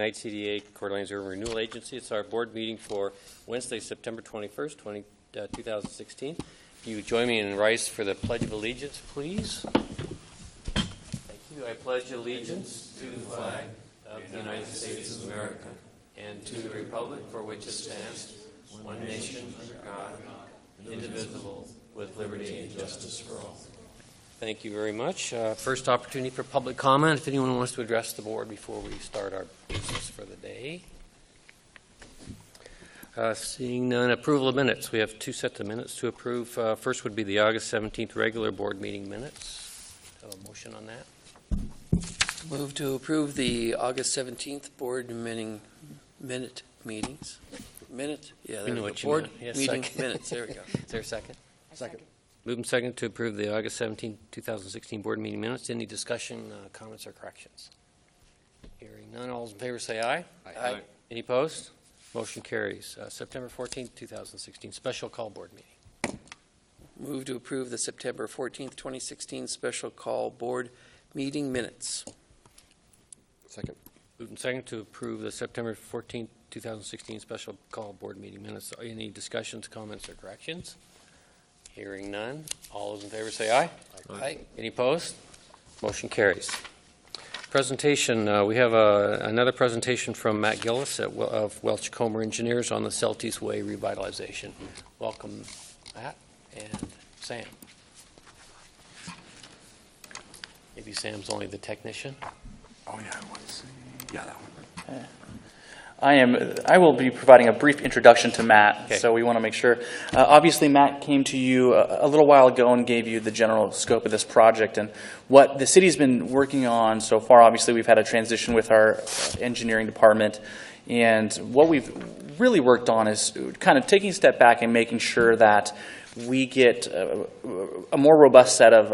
IgniteCDA, Coeur d'Alene's Urban Renewal Agency. It's our board meeting for Wednesday, September 21st, 2016. If you join me in rise for the Pledge of Allegiance, please. Thank you. I pledge allegiance to the flag of the United States of America and to the republic for which it stands, one nation under God, indivisible, with liberty and justice for all. Thank you very much. First opportunity for public comment. If anyone wants to address the board before we start our business for the day. Seeing none, approval of minutes. We have two sets of minutes to approve. First would be the August 17th regular board meeting minutes. Have a motion on that? Move to approve the August 17th board meetings. Minute? Yeah, there we go. Board meeting minutes. There we go. Is there a second? Second. Moved and second to approve the August 17, 2016 board meeting minutes. Any discussion, comments, or corrections? Hearing none, all those in favor say aye. Aye. Any opposed? Motion carries. September 14, 2016 special call board meeting. Move to approve the September 14th, 2016 special call board meeting minutes. Second. Moved and second to approve the September 14, 2016 special call board meeting minutes. Any discussions, comments, or corrections? Hearing none. All those in favor say aye. Aye. Any opposed? Motion carries. Presentation. We have another presentation from Matt Gillis of Welch Comer Engineers on the Celtice Way revitalization. Welcome, Matt and Sam. Maybe Sam's only the technician. Oh, yeah. Let's see. Yeah, that one. I will be providing a brief introduction to Matt, okay. So we want to make sure. Obviously, Matt came to you a little while ago and gave you the general scope of this project and what the city's been working on so far. Obviously, we've had a transition with our engineering department, and what we've really worked on is kind of taking a step back and making sure that we get a more robust set of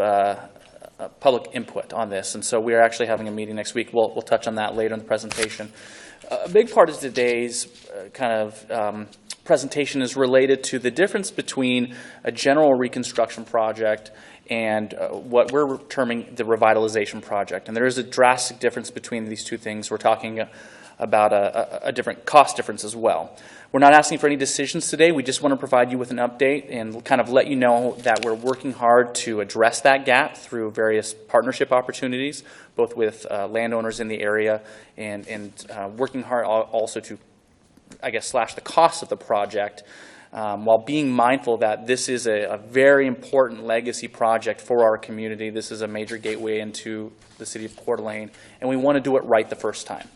public input on this. And so we are actually having a meeting next week. We'll touch on that later in the presentation. A big part of today's presentation is related to the difference between a general reconstruction project and what we're terming the revitalization project. And there is a drastic difference between these two things. We're talking about a different cost difference as well. We're not asking for any decisions today. We just want to provide you with an update and kind of let you know that we're working hard to address that gap through various partnership opportunities, both with landowners in the area and working hard also to, I guess, slash the cost of the project while being mindful that this is a very important legacy project for our community. This is a major gateway into the city of Coeur d'Alene, and we want to do it right the first time.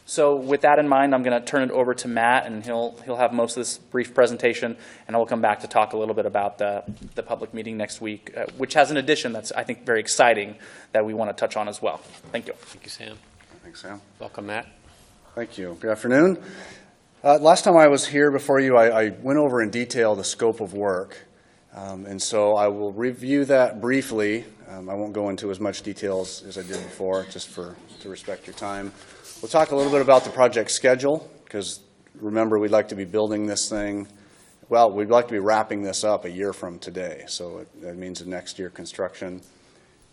So with that in mind, I'm going to turn it over to Matt, and he'll have most of this brief presentation, and I will come back to talk a little bit about the public meeting next week, which has an addition that's, I think, very exciting that we want to touch on as well. Thank you. Thank you, Sam. Thanks, Sam. Welcome, Matt. Thank you. Good afternoon. Last time I was here before you, I went over in detail the scope of work, and so I will review that briefly. I won't go into as much detail as I did before, just to respect your time. We'll talk a little bit about the project schedule, because remember, we'd like to be building this thing. Well, we'd like to be wrapping this up a year from today, so that means the next year construction.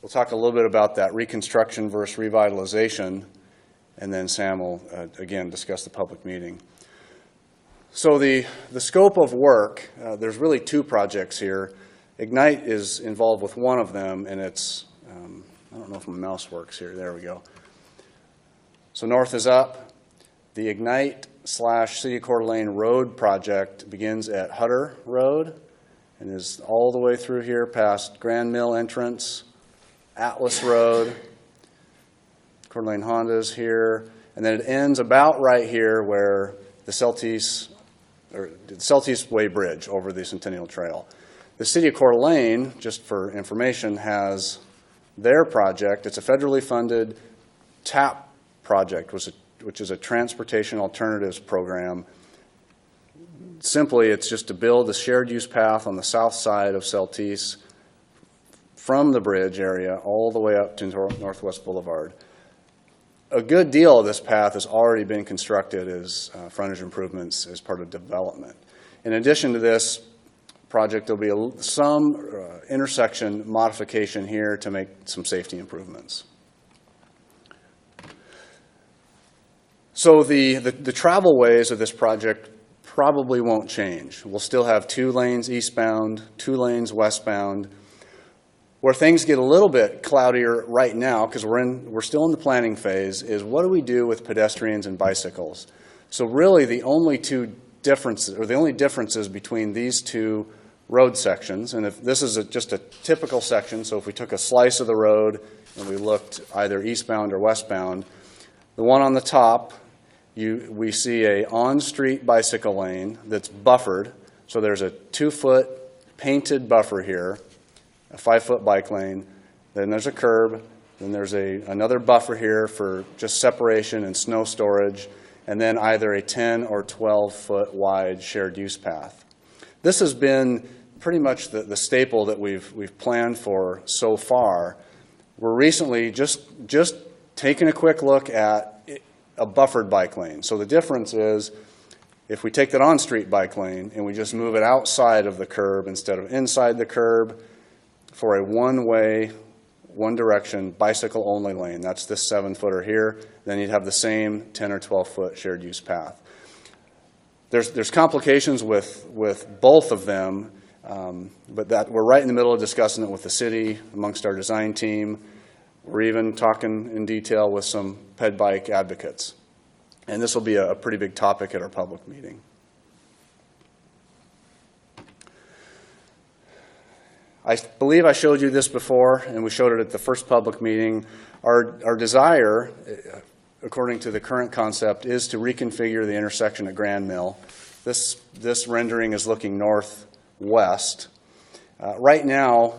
We'll talk a little bit about that reconstruction versus revitalization, and then Sam will, again, discuss the public meeting. So the scope of work, there's really two projects here. Ignite is involved with one of them, and it's, I don't know if my mouse works here. There we go. So north is up. The Ignite/City of Coeur d'Alene Road project begins at Hutter Road and is all the way through here past Grand Mill entrance, Atlas Road, Coeur d'Alene Honda's here, and then it ends about right here where the Celtice Way Bridge over the Centennial Trail. The City of Coeur d'Alene, just for information, has their project. It's a federally funded TAP project, which is a transportation alternatives program. Simply, it's just to build a shared use path on the south side of Celtice from the bridge area all the way up to Northwest Boulevard. A good deal of this path has already been constructed as frontage improvements as part of development. In addition to this project, there'll be some intersection modification here to make some safety improvements. So the travel ways of this project probably won't change. We'll still have 2 lanes eastbound, 2 lanes westbound. Where things get a little bit cloudier right now, because we're still in the planning phase, is what do we do with pedestrians and bicycles? So really the only differences between these 2 road sections, and if this is just a typical section, so if we took a slice of the road and we looked either eastbound or westbound, the one on the top, we see a on-street bicycle lane that's buffered. So there's a 2-foot painted buffer here, a 5-foot bike lane. Then there's a curb. Then there's another buffer here for just separation and snow storage. And then either a 10 or 12-foot wide shared use path. This has been pretty much the staple that we've planned for so far. We're recently just taking a quick look at a buffered bike lane. So the difference is if we take that on-street bike lane and we just move it outside of the curb instead of inside the curb for a one-way, one-direction, bicycle-only lane, that's this 7-footer here, then you'd have the same 10 or 12-foot shared use path. There's complications with both of them, but that we're right in the middle of discussing it with the city, amongst our design team. We're even talking in detail with some ped bike advocates. And this will be a pretty big topic at our public meeting. I believe I showed you this before, and we showed it at the first public meeting. Our desire, according to the current concept, is to reconfigure the intersection at Grand Mill. This rendering is looking northwest. Right now,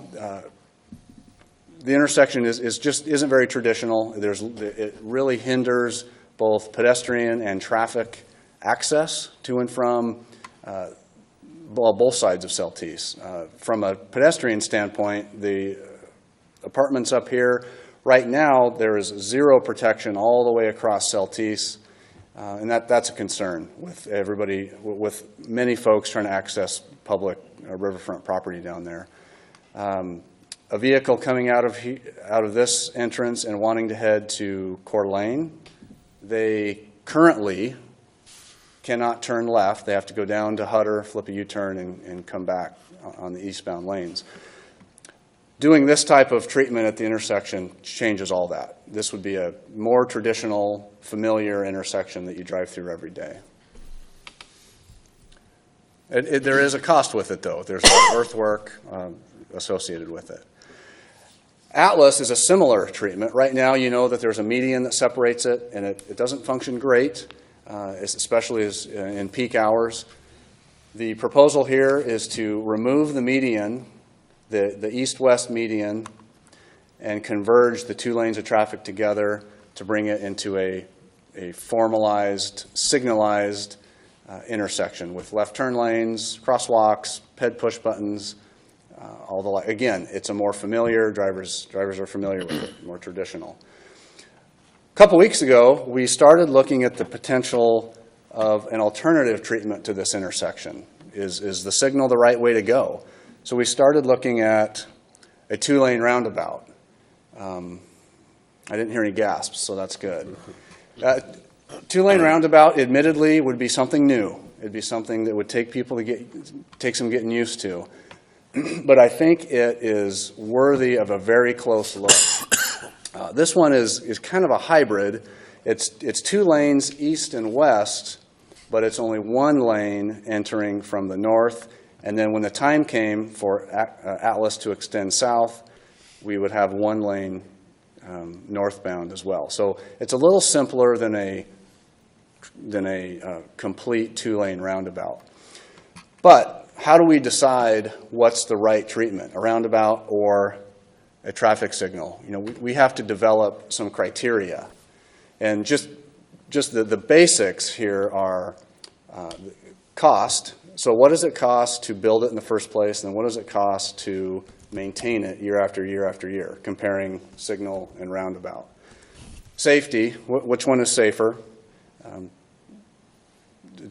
the intersection isn't very traditional. It really hinders both pedestrian and traffic access to and from both sides of Celtice. From a pedestrian standpoint, the apartments up here, right now there is 0 protection all the way across Celtice, and that's a concern with everybody, with many folks trying to access public riverfront property down there. A vehicle coming out of this entrance and wanting to head to Coeur Lane, they currently cannot turn left. They have to go down to Hutter, flip a U-turn, and come back on the eastbound lanes. Doing this type of treatment at the intersection changes all that. This would be a more traditional, familiar intersection that you drive through every day. There is a cost with it, though. There's earthwork associated with it. Atlas is a similar treatment. Right now, you know that there's a median that separates it, and it doesn't function great, especially in peak hours. The proposal here is to remove the median, the east-west median, and converge the 2 lanes of traffic together to bring it into a formalized, signalized intersection with left turn lanes, crosswalks, ped push buttons, again, it's a more familiar, drivers are familiar with it, more traditional. A couple weeks ago, we started looking at the potential of an alternative treatment to this intersection. Is the signal the right way to go? So we started looking at a 2-lane roundabout. I didn't hear any gasps, so that's good. 2-lane roundabout, admittedly, would be something new. It'd be something that would take some getting used to. But I think it is worthy of a very close look. This one is kind of a hybrid. It's 2 lanes east and west, but it's only 1 lane entering from the north. And then when the time came for Atlas to extend south, we would have 1 lane northbound as well. So it's a little simpler than a complete 2-lane roundabout. But how do we decide what's the right treatment, a roundabout or a traffic signal? You know, we have to develop some criteria. And just the basics here are cost. So what does it cost to build it in the first place, and what does it cost to maintain it year after year after year, comparing signal and roundabout? Safety, which one is safer?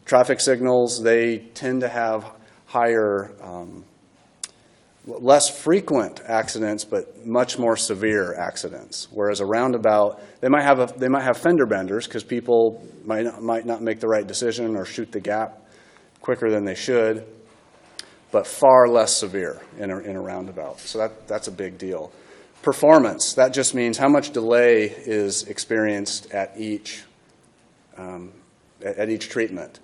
Traffic signals, they tend to have higher less frequent accidents, but much more severe accidents. Whereas a roundabout, they might have fender benders because people might not make the right decision or shoot the gap quicker than they should, but far less severe in a roundabout. So that's a big deal. Performance, that just means how much delay is experienced at each treatment,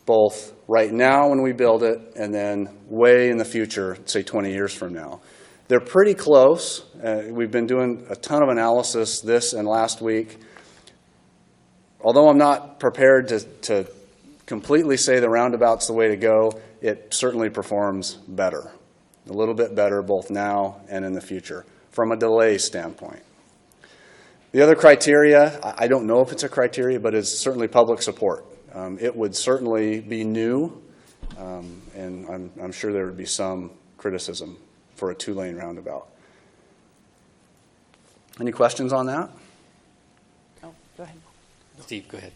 both right now when we build it and then way in the future, say 20 years from now. They're pretty close. We've been doing a ton of analysis this and last week. Although I'm not prepared to completely say the roundabout's the way to go, it certainly performs better, a little bit better both now and in the future from a delay standpoint. The other criteria, I don't know if it's a criteria, but it's certainly public support. It would certainly be new, and I'm sure there would be some criticism for a two-lane roundabout. Any questions on that? Oh, go ahead. Steve, go ahead.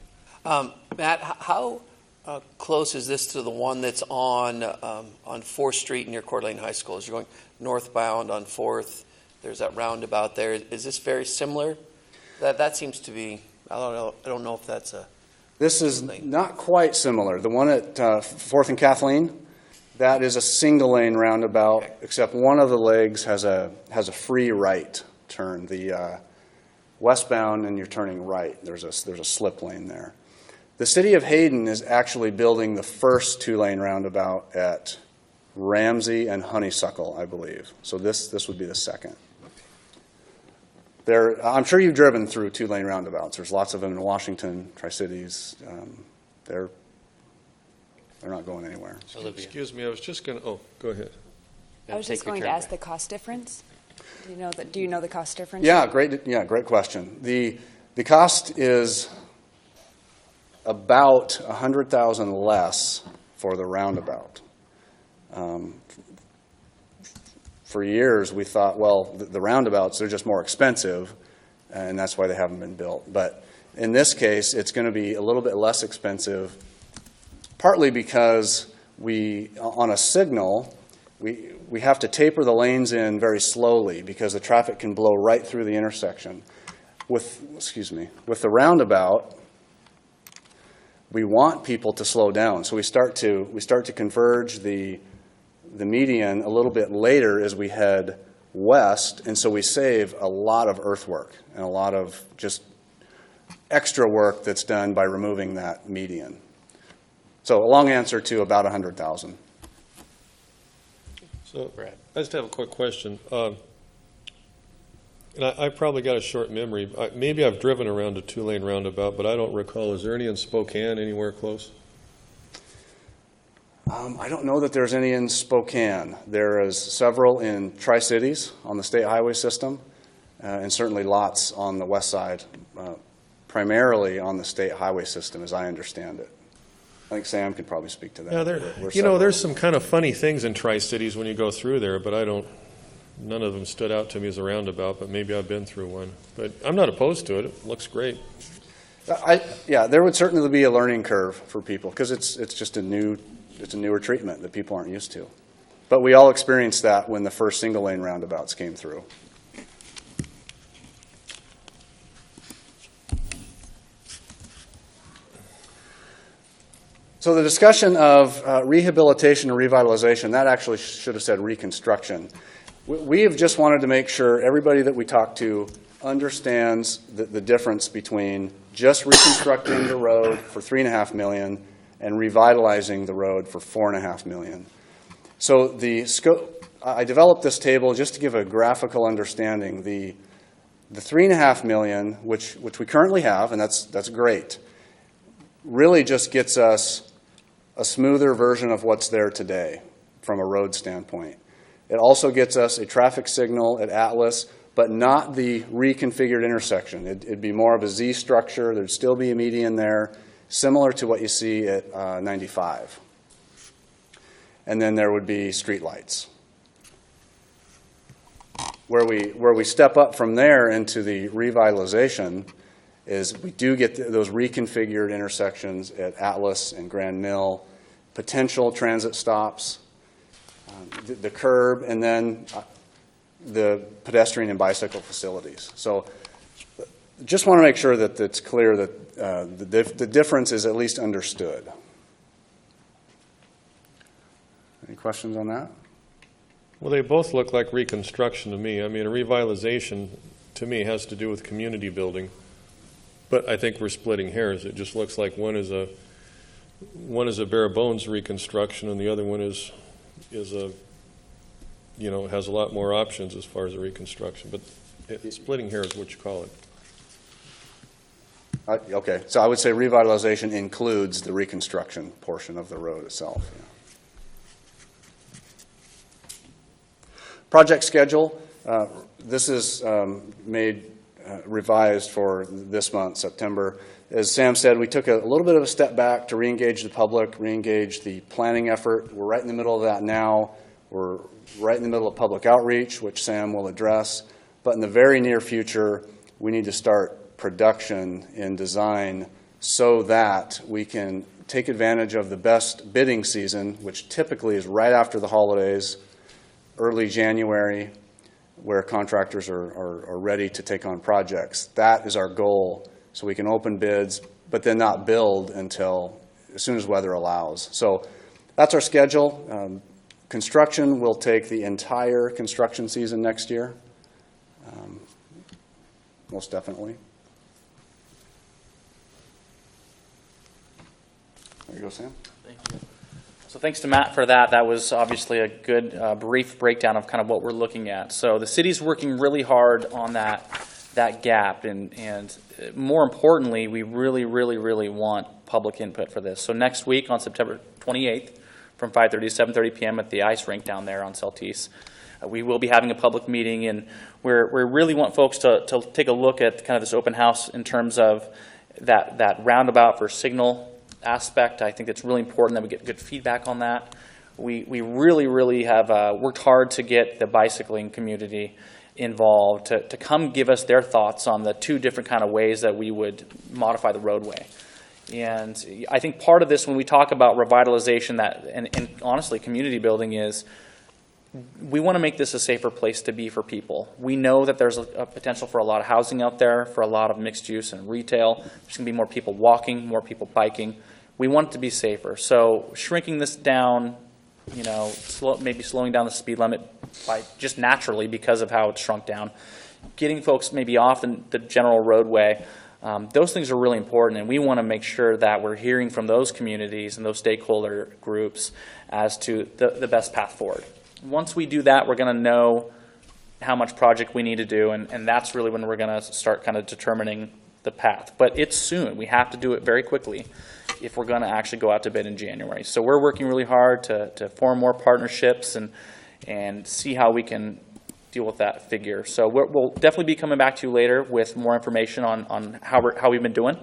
Matt, how close is this to the one that's on 4th Street near Coeur d'Alene High School? As you're going northbound on 4th, there's that roundabout there. Is this very similar? That seems to be, I don't know if that's a... This is not quite similar. The one at 4th and Kathleen, that is a single-lane roundabout, except one of the legs has a free right turn. The westbound, and you're turning right. There's a slip lane there. The city of Hayden is actually building the first two-lane roundabout at Ramsey and Honeysuckle, I believe. So this would be the second. I'm sure you've driven through two-lane roundabouts. There's lots of them in Washington, Tri-Cities. They're not going anywhere. Olivia. Excuse me, I was just going to, go ahead. I was just going to ask the cost difference. Do you know the cost difference? Yeah, great question. The cost is about $100,000 less for the roundabout. For years, we thought, well, the roundabouts, they're just more expensive, and that's why they haven't been built. But in this case, it's going to be a little bit less expensive, partly because on a signal, we have to taper the lanes in very slowly because the traffic can blow right through the intersection. With the roundabout, we want people to slow down, so we start to converge the median a little bit later as we head west, and so we save a lot of earthwork and a lot of just extra work that's done by removing that median. So a long answer to about 100,000. So I just have a quick question. And I probably got a short memory. Maybe I've driven around a two-lane roundabout, but I don't recall. Is there any in Spokane, anywhere close? I don't know that there's any in Spokane. There is several in Tri-Cities on the state highway system, and certainly lots on the west side, primarily on the state highway system, as I understand it. I think Sam could probably speak to that. Yeah, there's some kind of funny things in Tri-Cities when you go through there, but none of them stood out to me as a roundabout, but maybe I've been through one. But I'm not opposed to it. It looks great. There would certainly be a learning curve for people because it's just a newer treatment that people aren't used to. But we all experienced that when the first single-lane roundabouts came through. So the discussion of rehabilitation and revitalization, that actually should have said reconstruction. We have just wanted to make sure everybody that we talk to understands the difference between just reconstructing the road for $3.5 million and revitalizing the road for $4.5 million. So the scope, I developed this table just to give a graphical understanding. The $3.5 million, which we currently have, and that's great, really just gets us a smoother version of what's there today from a road standpoint. It also gets us a traffic signal at Atlas, but not the reconfigured intersection. It'd be more of a Z structure. There'd still be a median there, similar to what you see at 95. And then there would be streetlights. Where we step up from there into the revitalization is we do get those reconfigured intersections at Atlas and Grand Mill, potential transit stops. the curb, and then the pedestrian and bicycle facilities. So just want to make sure that it's clear that the difference is at least understood. Any questions on that? Well, they both look like reconstruction to me. I mean, a revitalization, to me, has to do with community building. But I think we're splitting hairs. It just looks like one is a bare bones reconstruction, and the other one is a, you know, has a lot more options as far as a reconstruction. But splitting hairs is what you call it. Okay, so I would say revitalization includes the reconstruction portion of the road itself. Yeah. Project schedule, this is revised for this month, September. As Sam said, we took a little bit of a step back to re-engage the public, re-engage the planning effort. We're right in the middle of that now. We're right in the middle of public outreach, which Sam will address. But in the very near future, we need to start production in design so that we can take advantage of the best bidding season, which typically is right after the holidays, early January, where contractors are ready to take on projects. That is our goal, so we can open bids, but then not build until as soon as weather allows. So that's our schedule. Construction will take the entire construction season next year, most definitely. There you go, Sam. Thank you. So thanks to Matt for that. That was obviously a good brief breakdown of kind of what we're looking at. So the city's working really hard on that gap, and more importantly, we really want public input for this. So next week on September 28th, from 5:30 to 7:30 p.m. at the ice rink down there on Celtice, we will be having a public meeting, and we really want folks to take a look at kind of this open house in terms of that roundabout for signal aspect. I think it's really important that we get good feedback on that. We really have worked hard to get the bicycling community involved to come give us their thoughts on the two different kind of ways that we would modify the roadway. And I think part of this, when we talk about revitalization and honestly community building, is we want to make this a safer place to be for people. We know that there's a potential for a lot of housing out there, for a lot of mixed use and retail. There's going to be more people walking, more people biking. We want it to be safer. So shrinking this down, you know, maybe slowing down the speed limit by just naturally because of how it's shrunk down, getting folks maybe off the general roadway, those things are really important, and we want to make sure that we're hearing from those communities and those stakeholder groups as to the best path forward. Once we do that, we're going to know how much project we need to do, and that's really when we're going to start kind of determining the path. But it's soon. We have to do it very quickly if we're going to actually go out to bid in January. So we're working really hard to form more partnerships and see how we can deal with that figure. So we'll definitely be coming back to you later with more information on how we've been doing.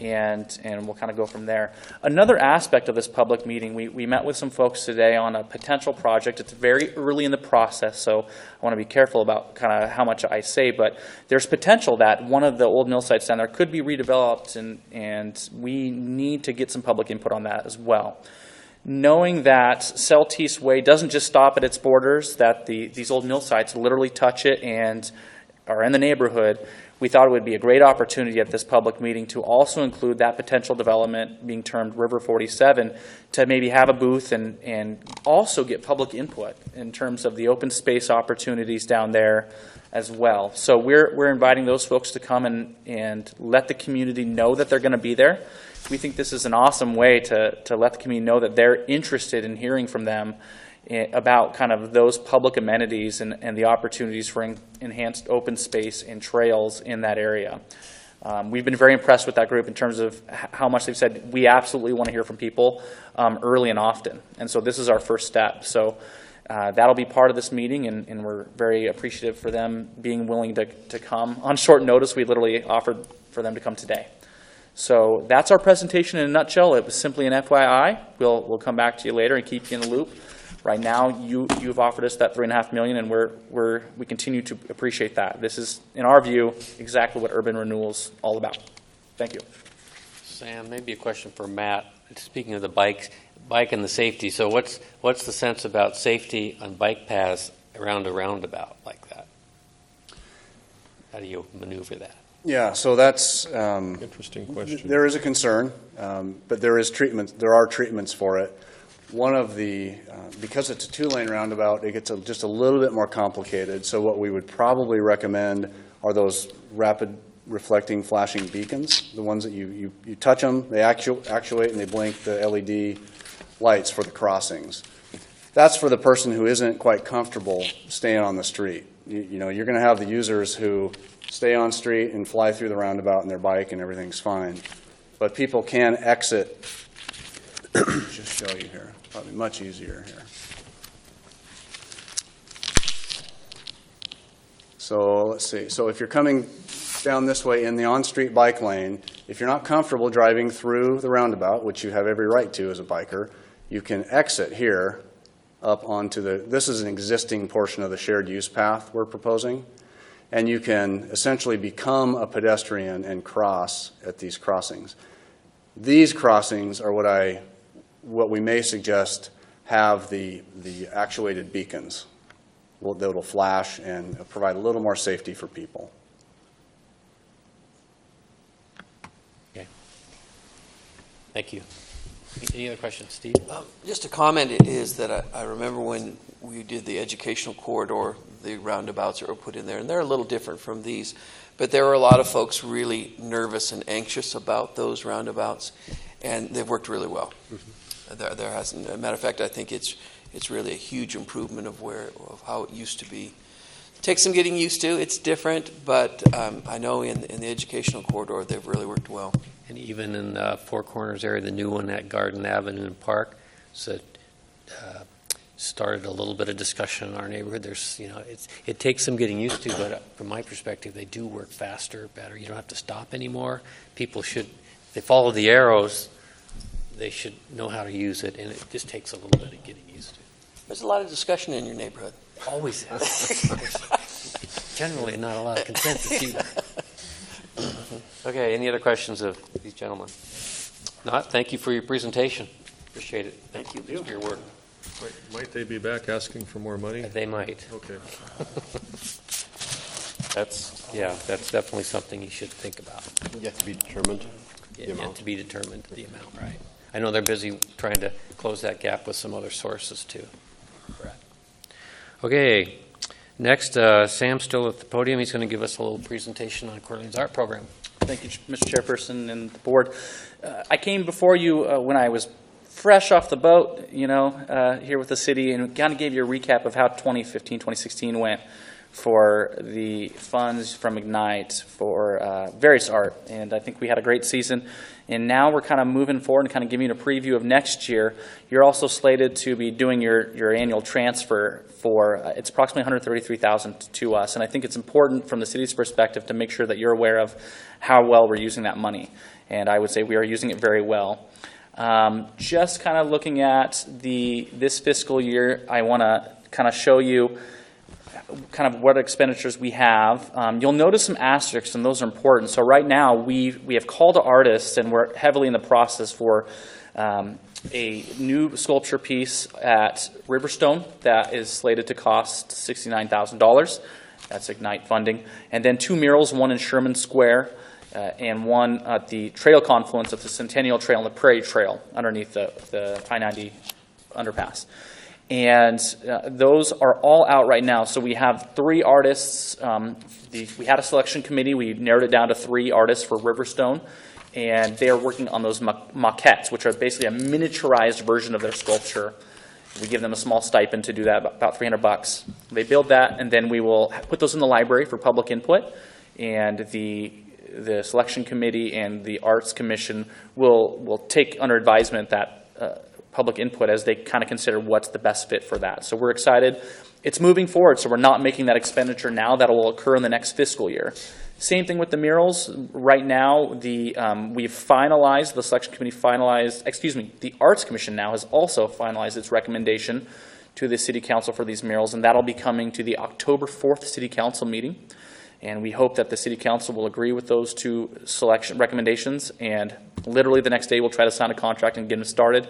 And we'll kind of go from there. Another aspect of this public meeting, we met with some folks today on a potential project. It's very early in the process, so I want to be careful about kind of how much I say, but there's potential that one of the old mill sites down there could be redeveloped, and we need to get some public input on that as well. Knowing that Celtice Way doesn't just stop at its borders, that these old mill sites literally touch it and are in the neighborhood, we thought it would be a great opportunity at this public meeting to also include that potential development being termed River 47, to maybe have a booth and also get public input in terms of the open space opportunities down there as well. So we're inviting those folks to come and let the community know that they're going to be there. We think this is an awesome way to let the community know that they're interested in hearing from them about kind of those public amenities and the opportunities for enhanced open space and trails in that area. We've been very impressed with that group in terms of how much they've said we absolutely want to hear from people early and often. And so this is our first step. So that'll be part of this meeting, and we're very appreciative for them being willing to come. On short notice, we literally offered for them to come today. So that's our presentation in a nutshell. It was simply an FYI. We'll come back to you later and keep you in the loop. Right now, you've offered us that $3.5 million, and we continue to appreciate that. This is, in our view, exactly what urban renewal is all about. Thank you. Sam, maybe a question for Matt. Speaking of the bikes, bike and the safety. So what's the sense about safety on bike paths around a roundabout like that? How do you maneuver that? Yeah, so that's Interesting question. there is a concern, but there are treatments for it. One of the because it's a 2-lane roundabout, it gets just a little bit more complicated. So what we would probably recommend are those rapid reflecting flashing beacons, the ones that you touch them, they actuate and they blink the LED lights for the crossings. That's for the person who isn't quite comfortable staying on the street. You know, you're going to have the users who stay on street and fly through the roundabout in their bike and everything's fine. But people can exit. Just show you here. Probably much easier here. So let's see. So if you're coming down this way in the on-street bike lane, if you're not comfortable driving through the roundabout, which you have every right to as a biker, you can exit here up onto this is an existing portion of the shared use path we're proposing, and you can essentially become a pedestrian and cross at these crossings. These crossings are what we may suggest have the actuated beacons that'll flash and provide a little more safety for people. Okay. Thank you. Any other questions, Steve? Just a comment is that I remember when we did the educational corridor, the roundabouts that were put in there, and they're a little different from these, but there were a lot of folks really nervous and anxious about those roundabouts, and they've worked really well. Mm-hmm. There hasn't, as a matter of fact, I think it's really a huge improvement of how it used to be. It takes some getting used to. It's different, but I know in the educational corridor they've really worked well. And even in the Four Corners area, the new one at Garden Avenue and Park, so started a little bit of discussion in our neighborhood. There's, it takes some getting used to, but from my perspective, they do work faster, better. You don't have to stop anymore. People should, if they follow the arrows, they should know how to use it, and it just takes a little bit of getting used to. There's a lot of discussion in your neighborhood. Always is. Generally, not a lot of consensus either. Okay, any other questions of these gentlemen? Not, thank you for your presentation. Appreciate it. Thank you for your work. Might they be back asking for more money? They might. Okay. That's definitely something you should think about. Yet to be determined. Yet to be determined, the amount, right. I know they're busy trying to close that gap with some other sources too. Right. Okay, next, Sam's still at the podium. He's going to give us a little presentation on Coeur d'Alene's art program. Thank you, Mr. Chairperson and the board. I came before you when I was fresh off the boat, here with the city, and kind of gave you a recap of how 2015, 2016 went for the funds from Ignite for various art. And I think we had a great season. And now we're kind of moving forward and kind of giving you a preview of next year. You're also slated to be doing your annual transfer for, it's approximately $133,000 to us. And I think it's important from the city's perspective to make sure that you're aware of how well we're using that money. And I would say we are using it very well. Just kind of looking at this fiscal year, I want to kind of show you kind of what expenditures we have. You'll notice some asterisks, and those are important. So right now, we have call to artists, and we're heavily in the process for a new sculpture piece at Riverstone that is slated to cost $69,000. That's Ignite funding. And then 2 murals, one in Sherman Square, and one at the trail confluence of the Centennial Trail and the Prairie Trail underneath the I-90 underpass. And those are all out right now. So we have 3 artists. We had a selection committee. We narrowed it down to 3 artists for Riverstone. And they are working on those maquettes, which are basically a miniaturized version of their sculpture. We give them a small stipend to do that, about $300. They build that, and then we will put those in the library for public input. And the selection committee and the arts commission will take under advisement that public input as they kind of consider what's the best fit for that. So we're excited. It's moving forward, so we're not making that expenditure now. That will occur in the next fiscal year. Same thing with the murals. Right now, we've finalized, the selection committee finalized, the Arts Commission now has also finalized its recommendation to the City Council for these murals, and that'll be coming to the October 4th City Council meeting. And we hope that the City Council will agree with those 2 selection recommendations, and literally the next day we'll try to sign a contract and get them started.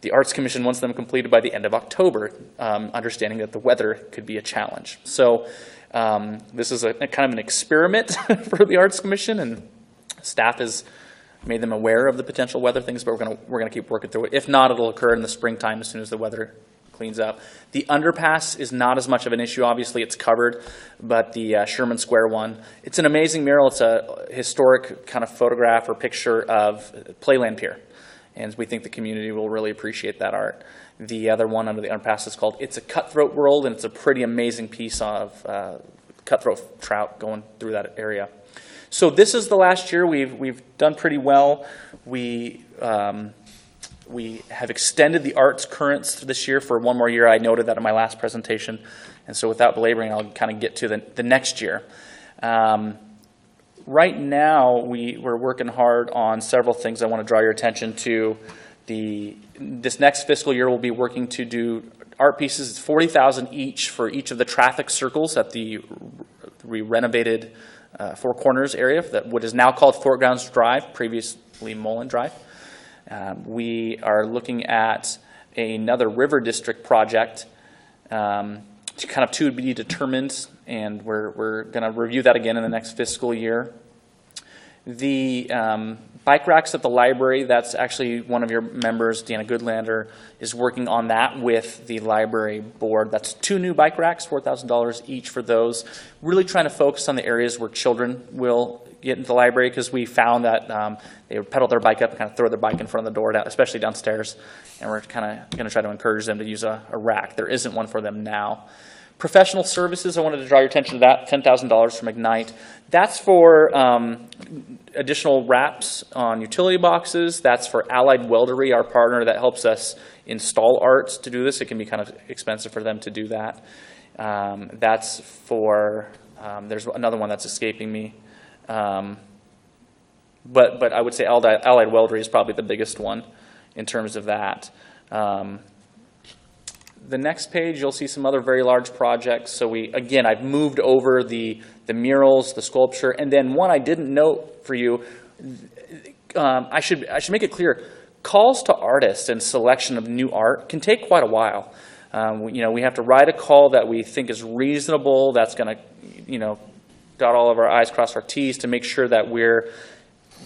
The Arts Commission wants them completed by the end of October, understanding that the weather could be a challenge. So this is a kind of an experiment for the Arts Commission, and staff has made them aware of the potential weather things, but we're gonna keep working through it. If not, it'll occur in the springtime as soon as the weather cleans up. The underpass is not as much of an issue. Obviously, it's covered, but the Sherman Square one, it's an amazing mural. It's a historic kind of photograph or picture of Playland Pier, and we think the community will really appreciate that art. The other one under the underpass is called It's a Cutthroat World, and it's a pretty amazing piece of cutthroat trout going through that area. So this is the last year. We've done pretty well. We have extended the arts currents this year for one more year. I noted that in my last presentation. And so without belaboring, I'll kind of get to the next year. Right now, we're working hard on several things. I want to draw your attention to. This next fiscal year, we'll be working to do art pieces. It's $40,000 each for each of the traffic circles at the renovated Four Corners area, what is now called Fort Grounds Drive, previously Mullen Drive. We are looking at another river district project, kind of to be determined, and we're going to review that again in the next fiscal year. The bike racks at the library, that's actually one of your members, Deanna Goodlander, is working on that with the library board. That's 2 new bike racks, $4,000 each for those. Really trying to focus on the areas where children will get into the library, because we found that they would pedal their bike up and kind of throw their bike in front of the door, especially downstairs, and we're kind of going to try to encourage them to use a rack. There isn't one for them now. Professional services, I wanted to draw your attention to that, $10,000 from Ignite. That's for additional wraps on utility boxes. That's for Allied Weldery, our partner that helps us install arts to do this. It can be kind of expensive for them to do that. That's for, there's another one that's escaping me. But I would say Allied Weldery is probably the biggest one in terms of that. The next page, you'll see some other very large projects. So again, I've moved over the murals, the sculpture, and then one I didn't note for you. I should make it clear. Calls to artists and selection of new art can take quite a while. We have to write a call that we think is reasonable. That's going to, dot all of our I's, cross our T's to make sure that we're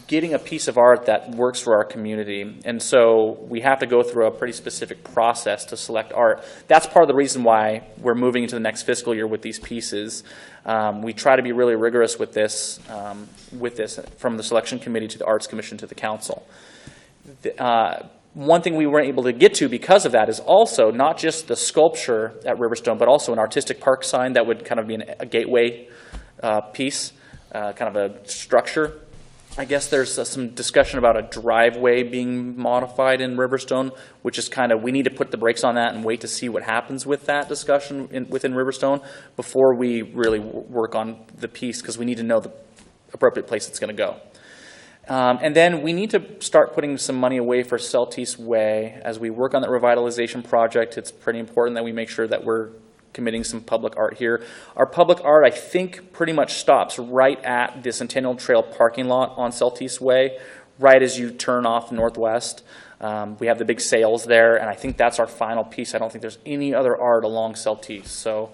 getting a piece of art that works for our community. And so we have to go through a pretty specific process to select art. That's part of the reason why we're moving into the next fiscal year with these pieces. We try to be really rigorous with this from the selection committee to the Arts Commission to the council. One thing we weren't able to get to because of that is also not just the sculpture at Riverstone, but also an artistic park sign that would kind of be a gateway piece, kind of a structure. I guess there's some discussion about a driveway being modified in Riverstone, which is kind of, we need to put the brakes on that and wait to see what happens with that discussion within Riverstone before we really work on the piece, because we need to know the appropriate place it's going to go. And then we need to start putting some money away for Celtice Way. As we work on that revitalization project, it's pretty important that we make sure that we're committing some public art here. Our public art, I think, pretty much stops right at the Centennial Trail parking lot on Celtice Way, right as you turn off northwest. We have the big sails there, and I think that's our final piece. I don't think there's any other art along Celtice. So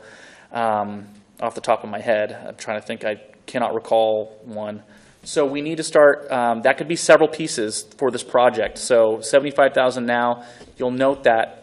off the top of my head, I'm trying to think, I cannot recall one. So we need to start, that could be several pieces for this project. So $75,000 now. You'll note that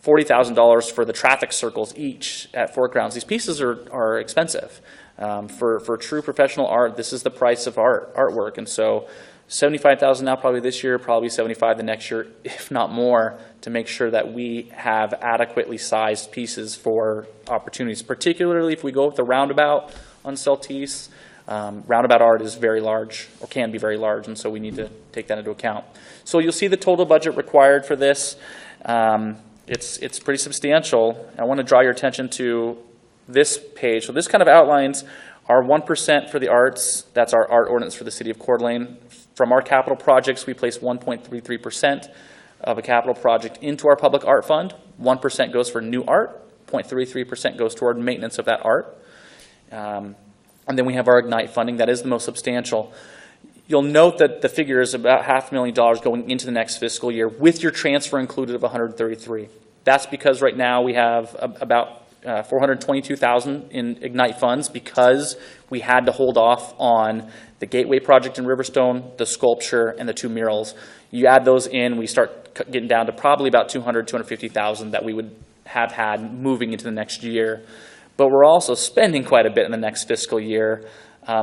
$40,000 for the traffic circles each at Fort Grounds. These pieces are expensive. For true professional art, this is the price of artwork. And so $75,000 now probably this year, probably $75,000 the next year, if not more, to make sure that we have adequately sized pieces for opportunities, particularly if we go with the roundabout on Celtice. Roundabout art is very large, or can be very large, and so we need to take that into account. So you'll see the total budget required for this. It's pretty substantial. I want to draw your attention to this page. So this kind of outlines our 1% for the arts. That's our art ordinance for the city of Coeur d'Alene. From our capital projects, we place 1.33% of a capital project into our public art fund. 1% goes for new art. 0.33% goes toward maintenance of that art. And then we have our Ignite funding. That is the most substantial. You'll note that the figure is about $500,000 going into the next fiscal year with your transfer included of 133. That's because right now we have about $422,000 in Ignite funds because we had to hold off on the Gateway project in Riverstone, the sculpture, and the 2 murals. You add those in, we start getting down to probably about $250,000 that we would have had moving into the next year. But we're also spending quite a bit in the next fiscal year,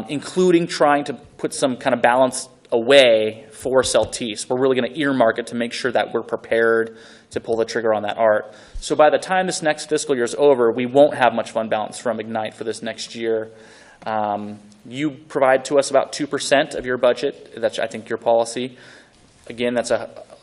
including trying to put some kind of balance away for Celtice. We're really going to earmark it to make sure that we're prepared to pull the trigger on that art. So by the time this next fiscal year is over, we won't have much fund balance from Ignite for this next year. You provide to us about 2% of your budget. That's, I think, your policy. Again, that's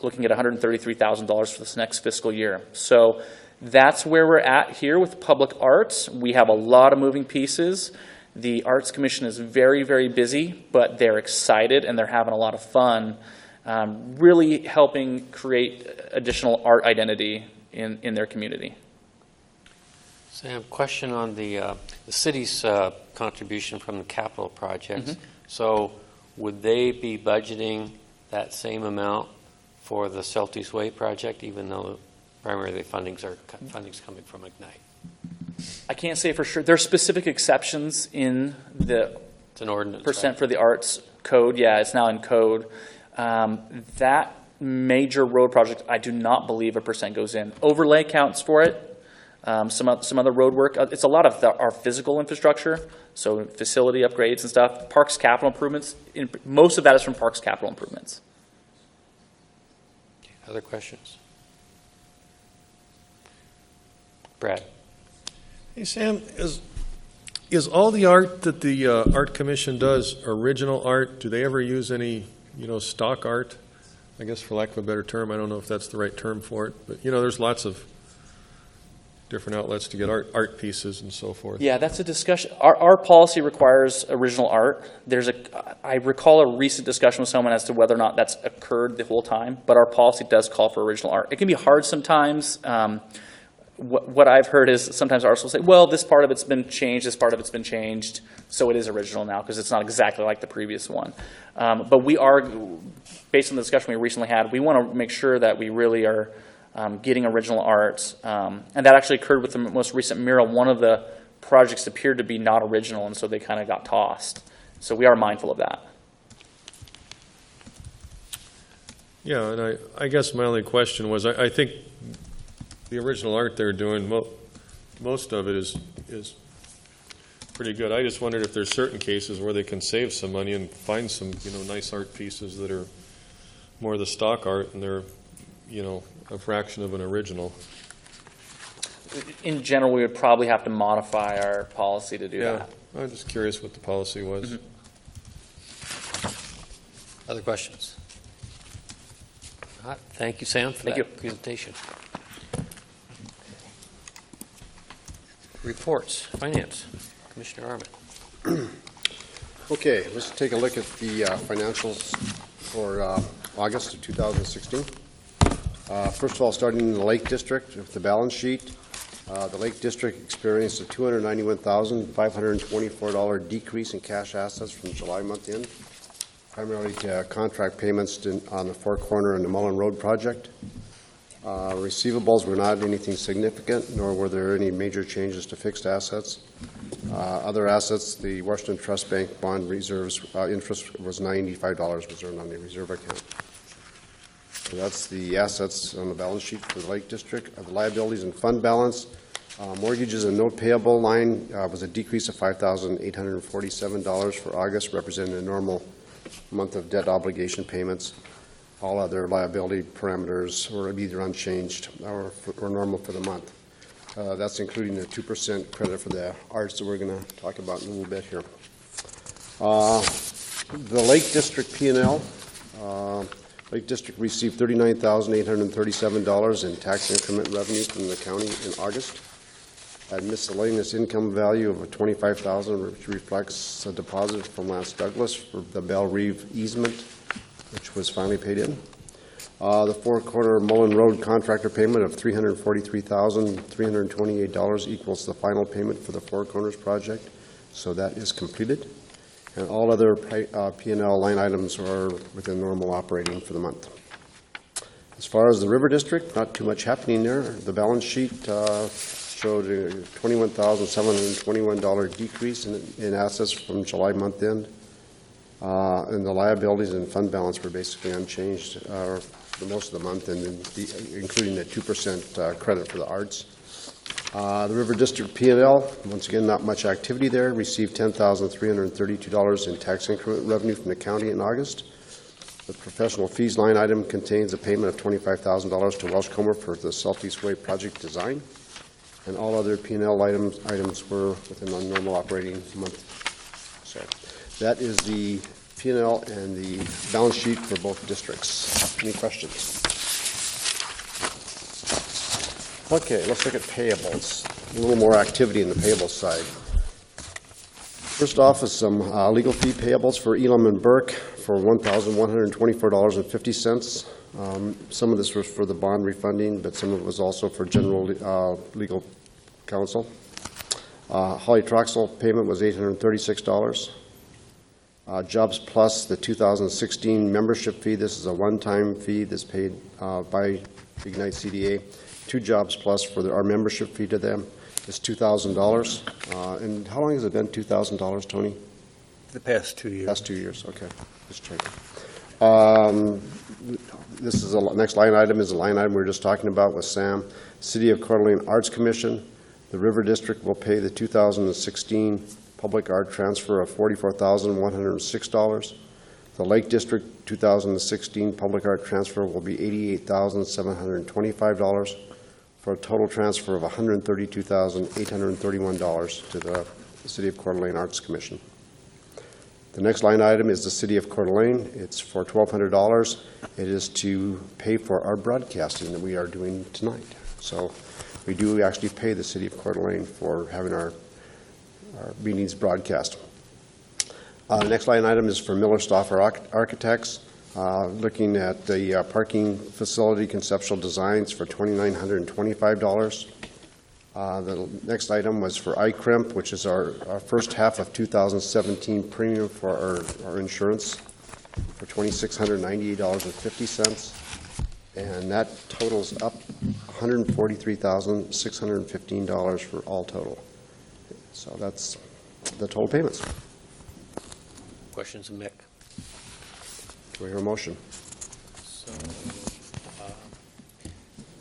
looking at $133,000 for this next fiscal year. So that's where we're at here with public arts. We have a lot of moving pieces. The Arts Commission is very, very busy, but they're excited and they're having a lot of fun, really helping create additional art identity in their community. Sam, question on the city's contribution from the capital projects. So would they be budgeting that same amount for the Celtice Way project, even though primarily funding's coming from Ignite? I can't say for sure. There are specific exceptions in the It's an ordinance, percent right? for the arts code. Yeah, it's now in code. That major road project, I do not believe a percent goes in. Overlay counts for it. Some other road work. It's a lot of our physical infrastructure, so facility upgrades and stuff. Parks capital improvements. Most of that is from Parks capital improvements. Other questions? Brad? Hey, Sam, is all the art that the Art Commission does original art? Do they ever use any, stock art? I guess for lack of a better term, I don't know if that's the right term for it, but, there's lots of different outlets to get art pieces and so forth. Yeah, that's a discussion. Our policy requires original art. I recall a recent discussion with someone as to whether or not that's occurred the whole time, but our policy does call for original art. It can be hard sometimes. What I've heard is sometimes artists will say, well, this part of it's been changed, this part of it's been changed, so it is original now because it's not exactly like the previous one. But we are, based on the discussion we recently had, we want to make sure that we really are getting original art. And that actually occurred with the most recent mural. One of the projects appeared to be not original, and so they kind of got tossed. So we are mindful of that. Yeah, and I guess my only question was, I think the original art they're doing, most of it is pretty good. I just wondered if there's certain cases where they can save some money and find some, nice art pieces that are more the stock art and they're, a fraction of an original. In general, we would probably have to modify our policy to do that. I'm just curious what the policy was. Other questions? All right. Thank you, Sam, for that presentation. Reports, Finance, Commissioner Arment. Okay, let's take a look at the financials for August of 2016. First of all, starting in the Lake District with the balance sheet, the Lake District experienced a $291,524 decrease in cash assets from July month end, primarily to contract payments on the Four Corner and the Mullen Road project. Receivables were not anything significant, nor were there any major changes to fixed assets. Other assets, the Washington Trust Bank bond reserves interest was $95 was earned on the reserve account. So that's the assets on the balance sheet for the Lake District. The liabilities and fund balance, mortgages and note payable line was a decrease of $5,847 for August, representing a normal month of debt obligation payments. All other liability parameters were either unchanged or normal for the month. That's including the 2% credit for the arts that we're going to talk about in a little bit here. The Lake District P&L, Lake District received $39,837 in tax increment revenue from the county in August. Had miscellaneous income value of $25,000, which reflects a deposit from Lance Douglas for the Bell Reeve easement, which was finally paid in. The Four Corner Mullen Road contractor payment of $343,328 equals the final payment for the Four Corners project, so that is completed. And all other P&L line items are within normal operating for the month. As far as the River District, not too much happening there. The balance sheet showed a $21,721 decrease in assets from July month end. And the liabilities and fund balance were basically unchanged for most of the month, and including the 2% credit for the arts. The River District P&L, once again, not much activity there. Received $10,332 in tax increment revenue from the county in August. The professional fees line item contains a payment of $25,000 to Welsh Comer for the Southeast Way project design. And all other P&L items were within a normal operating month. So that is the P&L and the balance sheet for both districts. Any questions? Okay, let's look at payables. A little more activity in the payables side. First off is some legal fee payables for Elam and Burke for $1,124.50. Some of this was for the bond refunding, but some of it was also for general legal counsel. Holly Troxel payment was $836. Jobs Plus, the 2016 membership fee. This is a one-time fee that's paid by IgniteCDA. 2 Jobs Plus for our membership fee to them is $2,000. And how long has it been $2,000, Tony? The past 2 years. Past 2 years, okay. Just checking. This is next line item is a line item we were just talking about with Sam. City of Coeur d'Alene Arts Commission. The River District will pay the 2016 public art transfer of $44,106. The Lake District 2016 public art transfer will be $88,725 for a total transfer of $132,831 to the City of Coeur d'Alene Arts Commission. The next line item is the City of Coeur d'Alene. It's for $1,200. It is to pay for our broadcasting that we are doing tonight. So we do actually pay the City of Coeur d'Alene for having our meetings broadcast. The next line item is for Miller Stauffer Architects, looking at the parking facility conceptual designs for $2,925. The next item was for iCrimp, which is our first half of 2017 premium for our insurance for $2,698.50. And that totals up $143,615 for all total. So that's the total payments. Questions of Mick? Do we hear a motion? So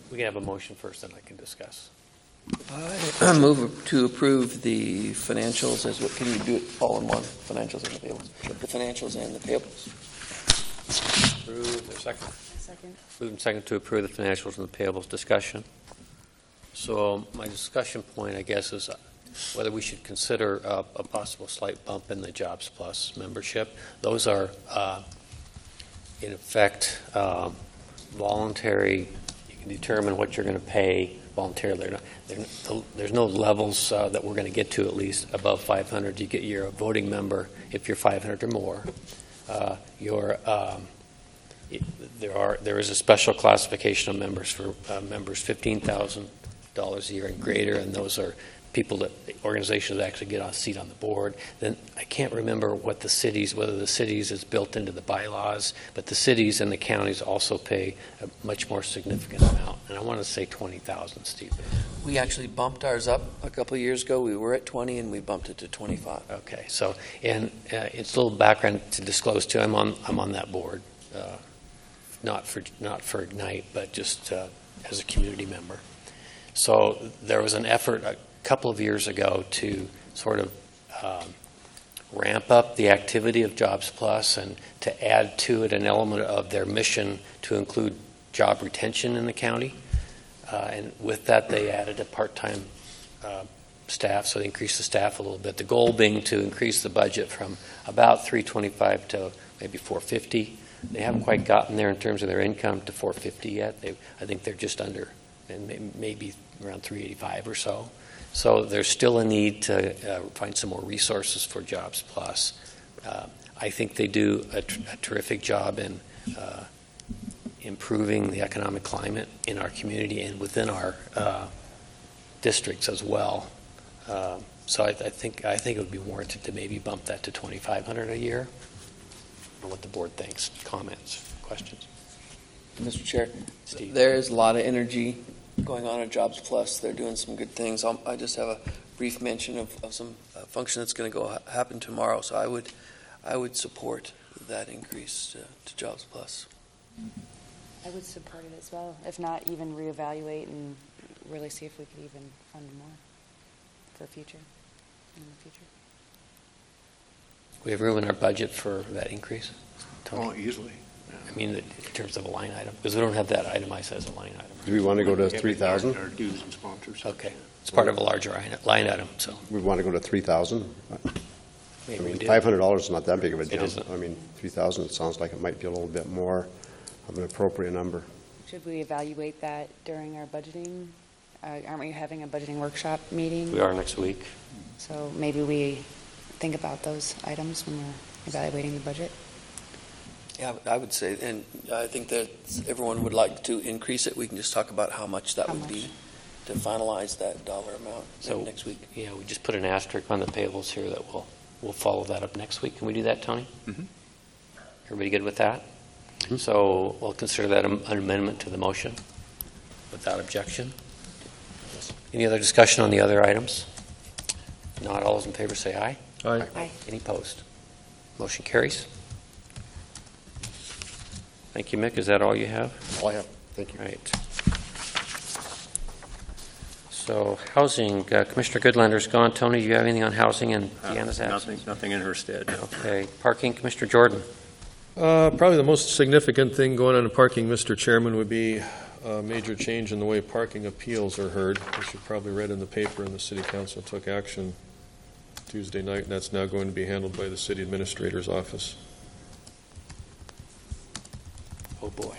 we can have a motion first, then I can discuss. I move to approve the financials as what, can you do it all in one, financials and the payables? The financials and the payables. Approve, a second. Second. Moved and second to approve the financials and the payables discussion. So my discussion point, I guess, is whether we should consider a possible slight bump in the Jobs Plus membership. Those are, in effect, voluntary. You can determine what you're going to pay voluntarily. There's no levels that we're going to get to, at least above 500. You're a voting member if you're 500 or more. There is a special classification of members for members $15,000 a year and greater, and those are people that organizations that actually get a seat on the board. Then I can't remember what whether the cities is built into the bylaws, but the cities and the counties also pay a much more significant amount. And I want to say $20,000, Steve. We actually bumped ours up a couple of years ago. We were at 20 and we bumped it to 25. Okay, so and it's a little background to disclose too. I'm on that board, not for Ignite, but just as a community member. So there was an effort a couple of years ago to sort of ramp up the activity of Jobs Plus and to add to it an element of their mission to include job retention in the county. And with that, they added a part-time staff, so they increased the staff a little bit. The goal being to increase the budget from about $325 to maybe $450. They haven't quite gotten there in terms of their income to $450 yet. I think they're just under, and maybe around $385 or so. So there's still a need to find some more resources for Jobs Plus. I think they do a terrific job in improving the economic climate in our community and within our districts as well. So I think it would be warranted to maybe bump that to $2,500 a year. I don't know what the board thinks. Comments, questions? Mr. Chair, Steve. there is a lot of energy going on at Jobs Plus. They're doing some good things. I just have a brief mention of some function that's going to happen tomorrow. So I would support that increase to Jobs Plus. I would support it as well. If not, even reevaluate and really see if we could even fund more for future, in the future. We have room in our budget for that increase? Tony? Oh, easily. I mean, in terms of a line item, because we don't have that itemized as a line item. Do we want to go to 3,000? Our dues and sponsors. Okay, it's part of a larger line item, so We want to go to 3,000? I maybe we mean, do. $500 is not that big of a It jump. isn't. I mean, 3,000, it sounds like it might be a little bit more of an appropriate number. Should we evaluate that during our budgeting? Aren't we having a budgeting workshop meeting? We are next week. So maybe we think about those items when we're evaluating the budget. Yeah, I would say, and I think that everyone would like to increase it. We can just talk about how much that How would much? be to finalize that dollar amount So- next week. Yeah, we just put an asterisk on the payables here that we'll follow that up next week. Can we do that, Tony? Mhm. Everybody good with that? So we'll consider that an amendment to the motion without objection. Any other discussion on the other items? Not all those in favor say aye. Aye. Aye. Any opposed? Motion carries. Thank you, Mick. Is that all you have? All I have. Thank you. Right. So housing, Commissioner Goodlander's gone. Tony, do you have anything on housing and Deanna's absence? Nothing in her stead. Okay. Parking, Commissioner Jordan. Probably the most significant thing going on in parking, Mr. Chairman, would be a major change in the way parking appeals are heard, which you probably read in the paper, and the City Council took action Tuesday night, and that's now going to be handled by the City Administrator's Office. Oh, boy.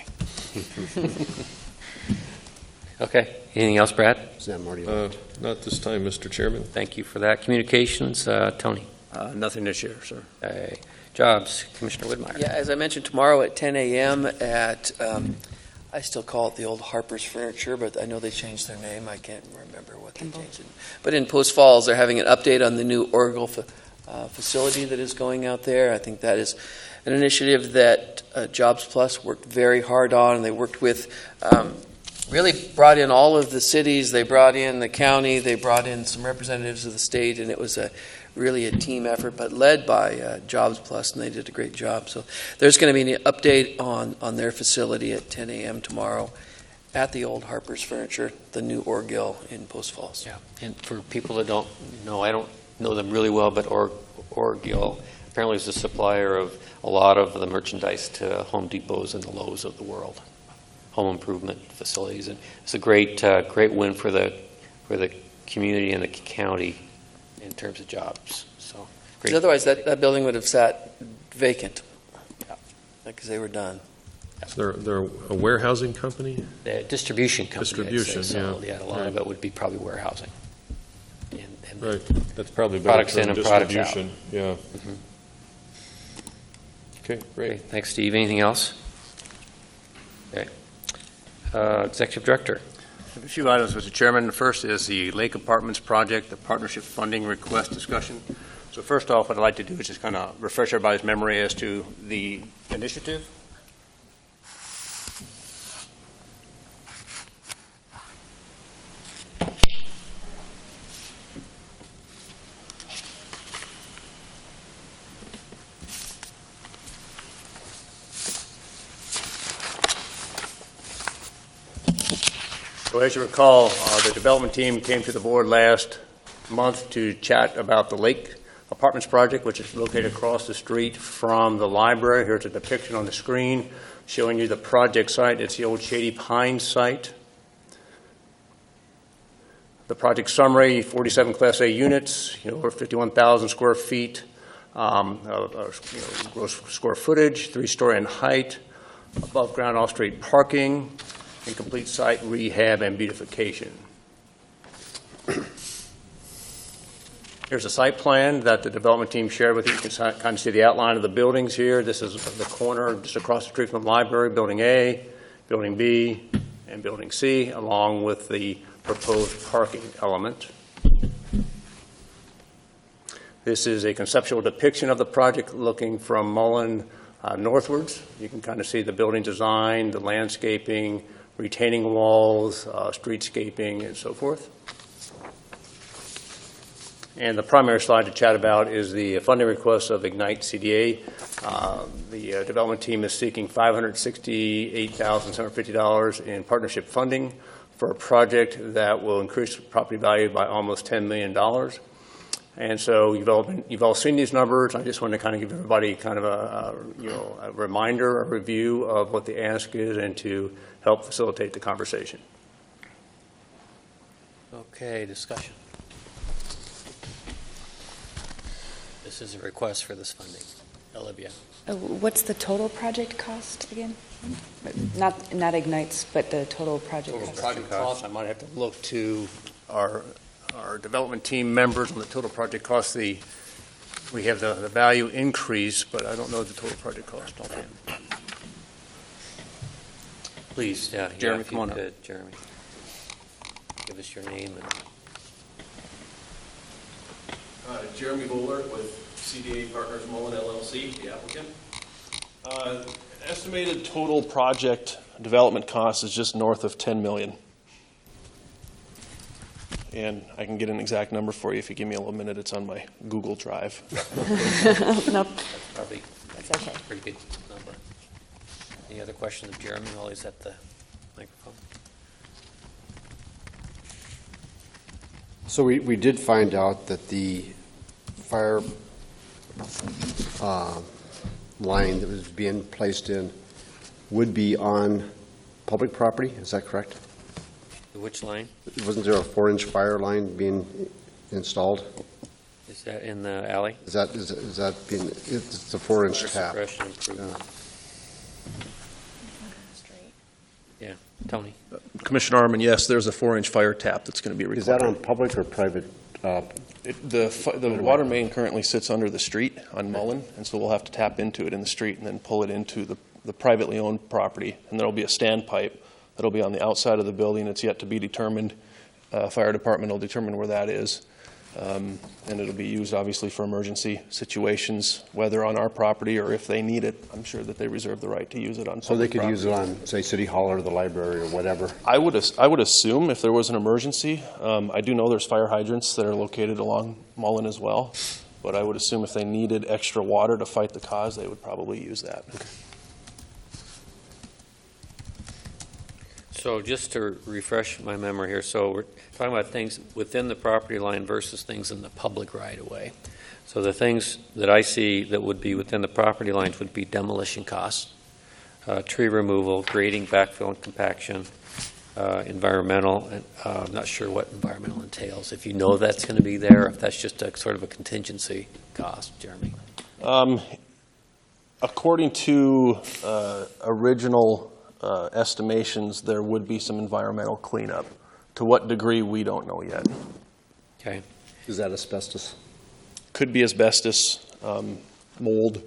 Okay. Anything else, Brad? Is that Marty? Not this time, Mr. Chairman. Thank you for that. Communications, Tony. Nothing this year, sir. Jobs, Commissioner Whitmire. Yeah, as I mentioned, tomorrow at 10 a.m. at, I still call it the old Harper's Furniture, but I know they changed their name. I can't remember what they changed it. But in Post Falls, they're having an update on the new Oracle facility that is going out there. I think that is an initiative that Jobs Plus worked very hard on, and they worked with, really brought in all of the cities. They brought in the county. They brought in some representatives of the state, and it was really a team effort, but led by Jobs Plus, and they did a great job. So there's going to be an update on their facility at 10 a.m. tomorrow at the old Harper's Furniture, the new Orgill in Post Falls. Yeah, and for people that don't know, I don't know them really well, but Orgill apparently is the supplier of a lot of the merchandise to Home Depots and the Lowe's of the world, home improvement facilities, and it's a great win for the community and the county in terms of jobs. So great. 'Cause otherwise, that building would have sat vacant because they were done. They're a warehousing company? The distribution company. Distribution, I'd say. So, yeah. a lot of it would be probably warehousing. And Right, that's probably better Products in term, and products out. distribution. Yeah. Okay, great. Okay, thanks, Steve. Anything else? Okay. Executive Director. A few items, Mr. Chairman. The first is the Lake Apartments project, the partnership funding request discussion. So first off, what I'd like to do is just kind of refresh everybody's memory as to the initiative. So as you recall, the development team came to the board last month to chat about the Lake Apartments project, which is located across the street from the library. Here's a depiction on the screen showing you the project site. It's the old Shady Pines site. The project summary, 47 Class A units, over 51,000 square feet, gross square footage, 3-story in height, above ground off-street parking, and complete site rehab and beautification. Here's a site plan that the development team shared with you. You can kind of see the outline of the buildings here. This is the corner just across the street from the library, Building A, Building B, and Building C, along with the proposed parking element. This is a conceptual depiction of the project looking from Mullen northwards. You can kind of see the building design, the landscaping, retaining walls, streetscaping, and so forth. And the primary slide to chat about is the funding request of IgniteCDA. The development team is seeking $568,750 in partnership funding for a project that will increase property value by almost $10 million. And so you've all seen these numbers. I just want to kind of give everybody kind of a reminder, a review of what the ask is, and to help facilitate the conversation. Okay, discussion. This is a request for this funding. Olivia. What's the total project cost again? Not Ignites, but the total project Total cost. project cost, I might have to look to our development team members on the total project cost. We have the value increase, but I don't know the total project cost offhand. Please, Jeremy, if come you on up. could, Jeremy. Give us your name and Jeremy Bowler with CDA Partners Mullen LLC, the applicant. Estimated total project development cost is just north of $10 million. And I can get an exact number for you if you give me a little minute. It's on my Google Drive. Nope, probably that's okay. pretty good number. Any other questions of Jeremy while he's at the microphone? So we did find out that the fire line that was being placed in would be on public property. Is that correct? Which line? Wasn't there a 4-inch fire line being installed? Is that in the alley? Is that being, it's a 4-inch tap? Suppression improvement. Yeah, Tony. Commissioner Arman, yes, there's a 4-inch fire tap that's going to be required. Is that on public or private? The water main currently sits under the street on Mullen, and so we'll have to tap into it in the street and then pull it into the privately owned property. And there'll be a standpipe that'll be on the outside of the building. It's yet to be determined. Fire department will determine where that is. And it'll be used, obviously, for emergency situations, whether on our property or if they need it. I'm sure that they reserve the right to use it on public So they could property. use it on, say, City Hall or the library or whatever? I would assume if there was an emergency. I do know there's fire hydrants that are located along Mullen as well, but I would assume if they needed extra water to fight the cause, they would probably use that. So just to refresh my memory here, so we're talking about things within the property line versus things in the public right-of-way. So the things that I see that would be within the property lines would be demolition costs, tree removal, grading, backfill, and compaction, environmental. I'm not sure what environmental entails. If you know that's going to be there, if that's just a sort of a contingency cost, Jeremy. According to original estimations, there would be some environmental cleanup. To what degree, we don't know yet. Okay. Is that asbestos? Could be asbestos, mold.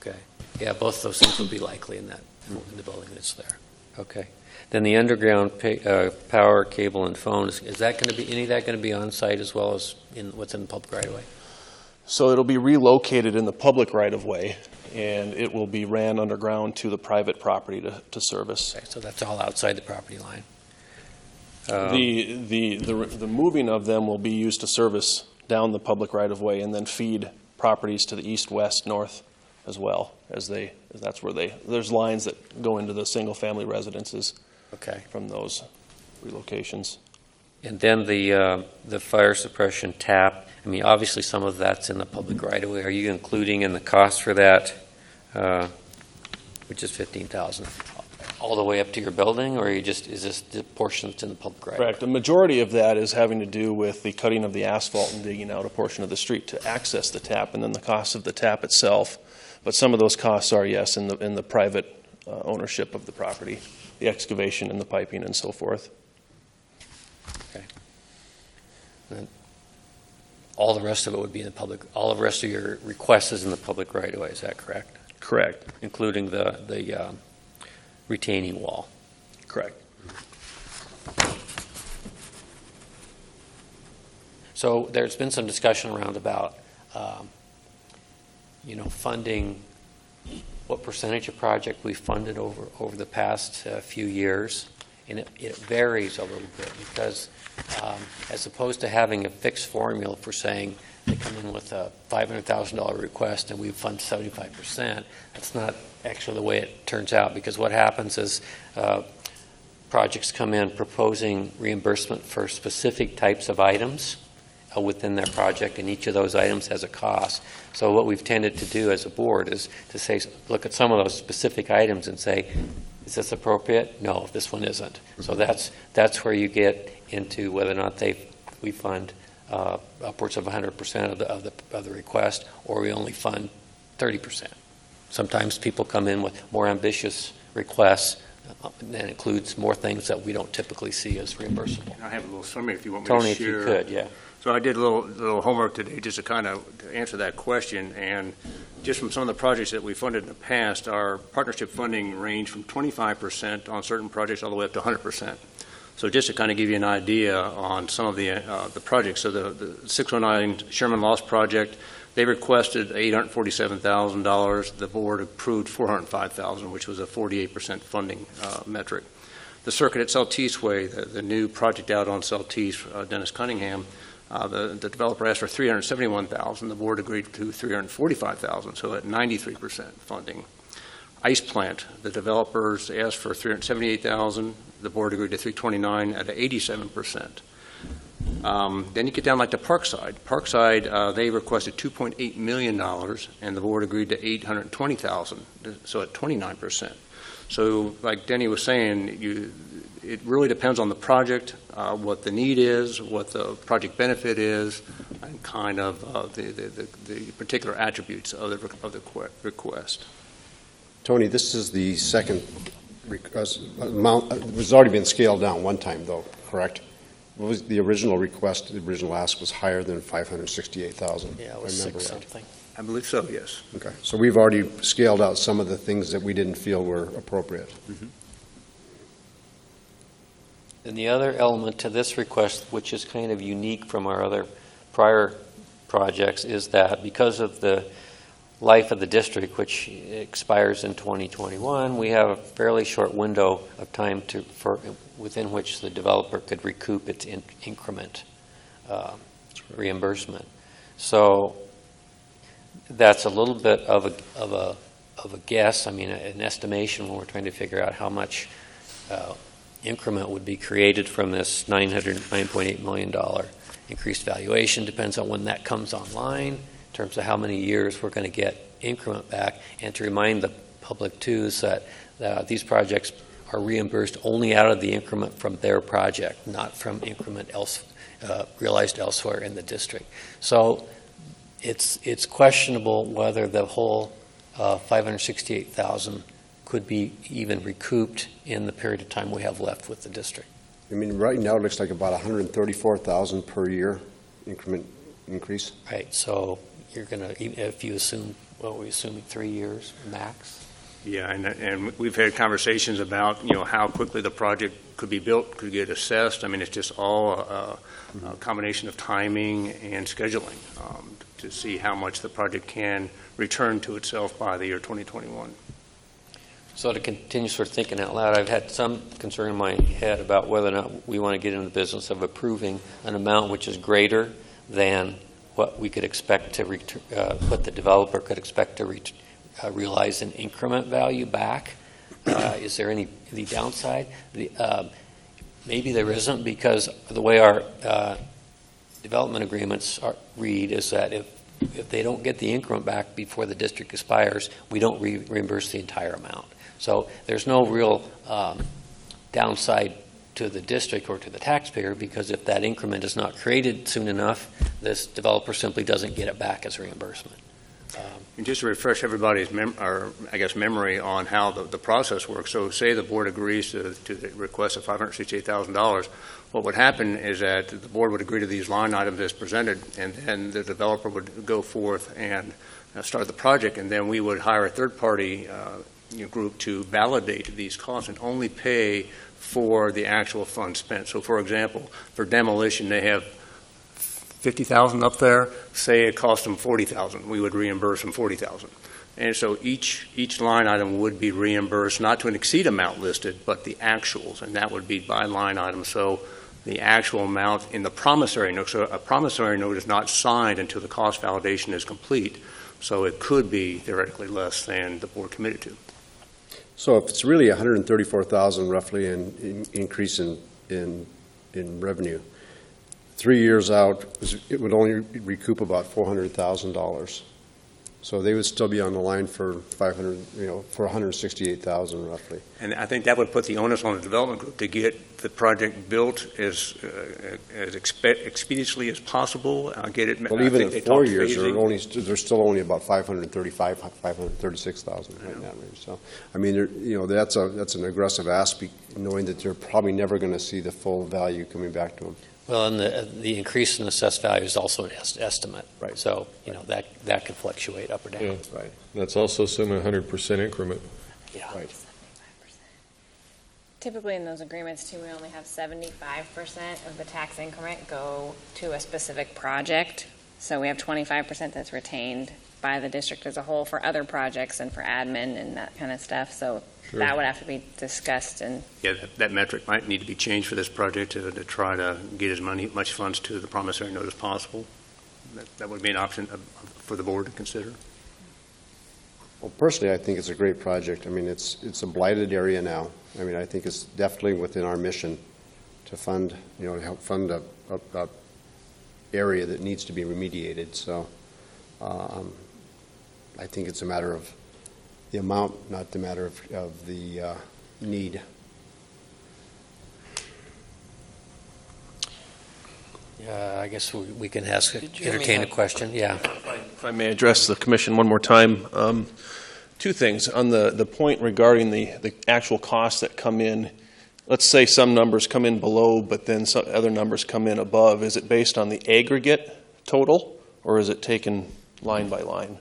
Okay. Yeah, both of those things would be likely in the building that's there. Okay. Then the underground power, cable, and phone, is that going to be, any of that going to be on site as well as in what's in the public right-of-way? So it'll be relocated in the public right-of-way, and it will be ran underground to the private property to service. Okay, so that's all outside the property line. The moving of them will be used to service down the public right-of-way and then feed properties to the east, west, north as well, that's where there's lines that go into the single-family residences. Okay. From those relocations. And then the fire suppression tap, I mean, obviously some of that's in the public right-of-way. Are you including in the cost for that, which is $15,000, all the way up to your building, or is this the portion that's in the public right-of-way? Correct. The majority of that is having to do with the cutting of the asphalt and digging out a portion of the street to access the tap, and then the cost of the tap itself. But some of those costs are, yes, in the private ownership of the property, the excavation and the piping and so forth. Okay. And all the rest of it would be in the public, all the rest of your request is in the public right-of-way, is that correct? Correct. Including the retaining wall. Correct. So there's been some discussion around about funding, what percentage of project we funded over the past few years. And it varies a little bit because as opposed to having a fixed formula for saying they come in with a $500,000 request and we fund 75%, that's not actually the way it turns out, because what happens is projects come in proposing reimbursement for specific types of items within their project, and each of those items has a cost. So what we've tended to do as a board is to say, look at some of those specific items and say, is this appropriate? No, this one isn't. So that's where you get into whether or not we fund upwards of 100% of the request, or we only fund 30%. Sometimes people come in with more ambitious requests that includes more things that we don't typically see as reimbursable. I have a little summary if you want me Tony, to share. if you could, yeah. So I did a little homework today just to answer that question, and just from some of the projects that we funded in the past, our partnership funding ranged from 25% on certain projects all the way up to 100%. So just to kind of give you an idea on some of the projects, so the 609 Sherman Loss project, they requested $847,000. The board approved $405,000, which was a 48% funding metric. The circuit at Celtice Way, the new project out on Celtice, Dennis Cunningham, the developer asked for $371,000. The board agreed to $345,000, so at 93% funding. Ice Plant, the developers asked for $378,000. The board agreed to $329,000 at 87%. Then you get down like to Parkside. Parkside, they requested $2.8 million, and the board agreed to $820,000, so at 29%. So like Denny was saying, it really depends on the project, what the need is, what the project benefit is, and kind of the particular attributes of the request. Tony, this is the second amount. It was already been scaled down one time, though, correct? What was the original request? The original ask was higher than $568,000. Yeah, it was six something. I believe so, yes. Okay, so we've already scaled out some of the things that we didn't feel were appropriate. Mm-hmm. And the other element to this request, which is kind of unique from our other prior projects, is that because of the life of the district, which expires in 2021, we have a fairly short window of time within which the developer could recoup its increment reimbursement. So that's a little bit of a guess. I mean, an estimation when we're trying to figure out how much increment would be created from this $9.8 million increased valuation. Depends on when that comes online, in terms of how many years we're going to get increment back. And to remind the public too is that these projects are reimbursed only out of the increment from their project, not from increment realized elsewhere in the district. So it's questionable whether the whole $568,000 could be even recouped in the period of time we have left with the district. I mean, right now it looks like about $134,000 per year increment increase. Right. So you're going to, if you assume, well, we're assuming 3 years max. Yeah, and we've had conversations about, how quickly the project could be built, could get assessed. I mean, it's just all a combination of timing and scheduling to see how much the project can return to itself by the year 2021. So to continue sort of thinking out loud, I've had some concern in my head about whether or not we want to get into the business of approving an amount which is greater than what we could expect to what the developer could expect to realize an increment value back. Is there any downside? Maybe there isn't, because the way our development agreements read is that if they don't get the increment back before the district expires, we don't reimburse the entire amount. So there's no real downside to the district or to the taxpayer, because if that increment is not created soon enough, this developer simply doesn't get it back as reimbursement. And just to refresh everybody's memory on how the process works. So say the board agrees to the request of $568,000. What would happen is that the board would agree to these line items as presented, and then the developer would go forth and start the project, and then we would hire a third-party group to validate these costs and only pay for the actual funds spent. So, for example, for demolition, they have $50,000 up there, say it cost them $40,000, we would reimburse them $40,000. And so each line item would be reimbursed, not to an exceed amount listed, but the actuals, and that would be by line item. So the actual amount in the promissory note, so a promissory note is not signed until the cost validation is complete, so it could be theoretically less than the board committed to. So if it's really 134,000 roughly in increase in revenue, 3 years out, it would only recoup about $400,000. So they would still be on the line for 168,000 roughly. And I think that would put the onus on the development group to get the project built as expeditiously as possible, get it. Well, even in 4 years, they're still only about 536,000 right in that range. So, I mean, that's an aggressive ask, knowing that they're probably never going to see the full value coming back to them. Well, and the increase in assessed value is also an estimate. Right. So, that could fluctuate up or down. Yeah. Right. That's also assuming 100% increment. Yeah. Right. Typically in those agreements too, we only have 75% of the tax increment go to a specific project. So we have 25% that's retained by the district as a whole for other projects and for admin and that kind of stuff. So that would have to be discussed. And yeah, that metric might need to be changed for this project to try to get as much funds to the promissory note as possible. That would be an option for the board to consider. Well, personally, I think it's a great project. I mean, it's a blighted area now. I mean, I think it's definitely within our mission to fund, to help fund a area that needs to be remediated. So I think it's a matter of the amount, not the matter of the need. I guess we can entertain a question. Yeah. If I may address the commission one more time. Two things. On the point regarding the actual costs that come in, let's say some numbers come in below, but then some other numbers come in above. Is it based on the aggregate total, or is it taken line by line?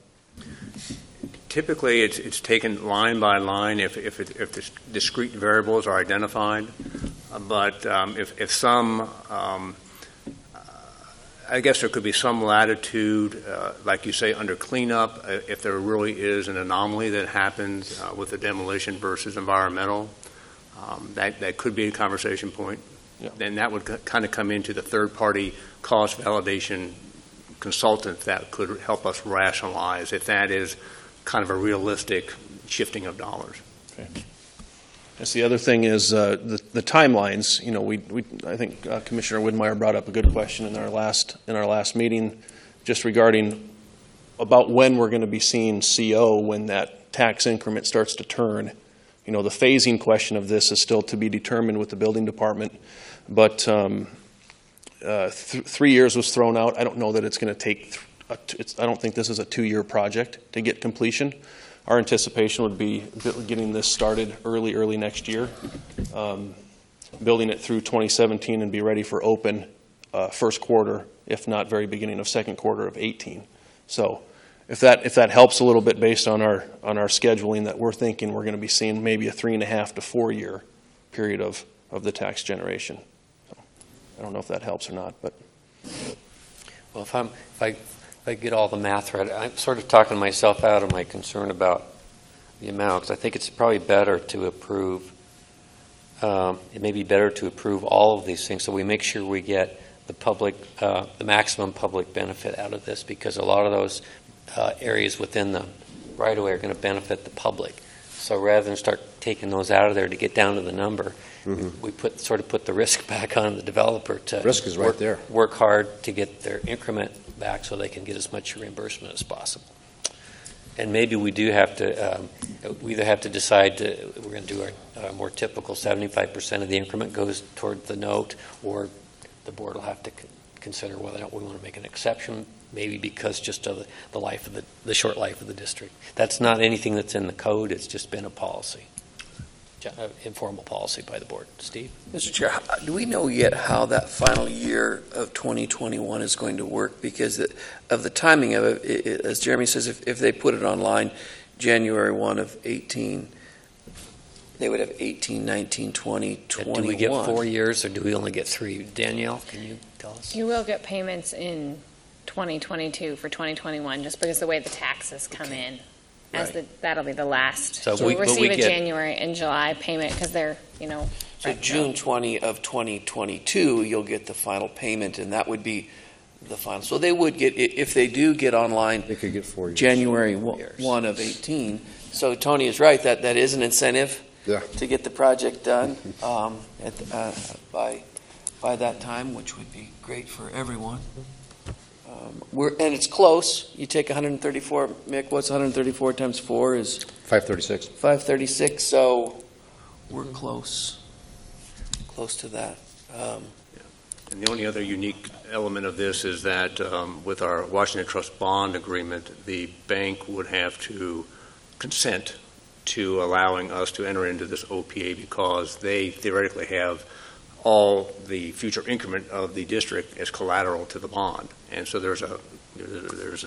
Typically, it's taken line by line if the discrete variables are identified. But if some, I guess there could be some latitude, like you say, under cleanup, if there really is an anomaly that happens with the demolition versus environmental. That could be a conversation point. Yeah. Then that would kind of come into the third-party cost validation consultant that could help us rationalize if that is kind of a realistic shifting of dollars. Okay. Yes, the other thing is the timelines. I think Commissioner Widmeyer brought up a good question in our last meeting, just regarding about when we're going to be seeing CO when that tax increment starts to turn. The phasing question of this is still to be determined with the building department, but 3 years was thrown out. I don't know that it's going to take. I don't think this is a 2-year project to get completion. Our anticipation would be getting this started early next year, building it through 2017 and be ready for open first quarter, if not very beginning of second quarter of 18. So if that helps a little bit based on our scheduling, that we're thinking we're going to be seeing maybe a 3.5 to 4 year period of the tax generation. So I don't know if that helps or not, but. Well, if I get all the math right, I'm sort of talking myself out of my concern about the amount, because I think it's probably better to approve. It may be better to approve all of these things, so we make sure we get the maximum public benefit out of this, because a lot of those areas within the right-of-way are going to benefit the public. So rather than start taking those out of there to get down to the number, we put the risk back on the developer to risk is right there. Work hard to get their increment back so they can get as much reimbursement as possible. And maybe we do have to, we either have to decide we're going to do our more typical 75% of the increment goes toward the note, or the board will have to consider whether or not we want to make an exception, maybe because just of the short life of the district. That's not anything that's in the code. It's just been a policy, informal policy by the board. Steve? Mr. Chair, do we know yet how that final year of 2021 is going to work? Because of the timing of it, as Jeremy says, if they put it online January 1 of 18, They would have 18, 19, 20, 21. Do we get 4 years, or do we only get 3? Danielle, can you tell us? You will get payments in 2022 for 2021, just because the way the taxes come in. That'll be the last. So we'll but receive we a get- January and July payment because they're, So June 20 of 2022, you'll get the final payment, and that would be the final. So they would get, if they do get online They could get 4 years. January Years. 1 of 18. So Tony is right, that is an incentive Yeah. to get the project done by that time, which would be great for everyone. And it's close. You take 134, Mick, what's 134 times 4 is 536. 536, so we're close to that. And the only other unique element of this is that with our Washington Trust bond agreement, the bank would have to consent to allowing us to enter into this OPA because they theoretically have all the future increment of the district as collateral to the bond. And so there's a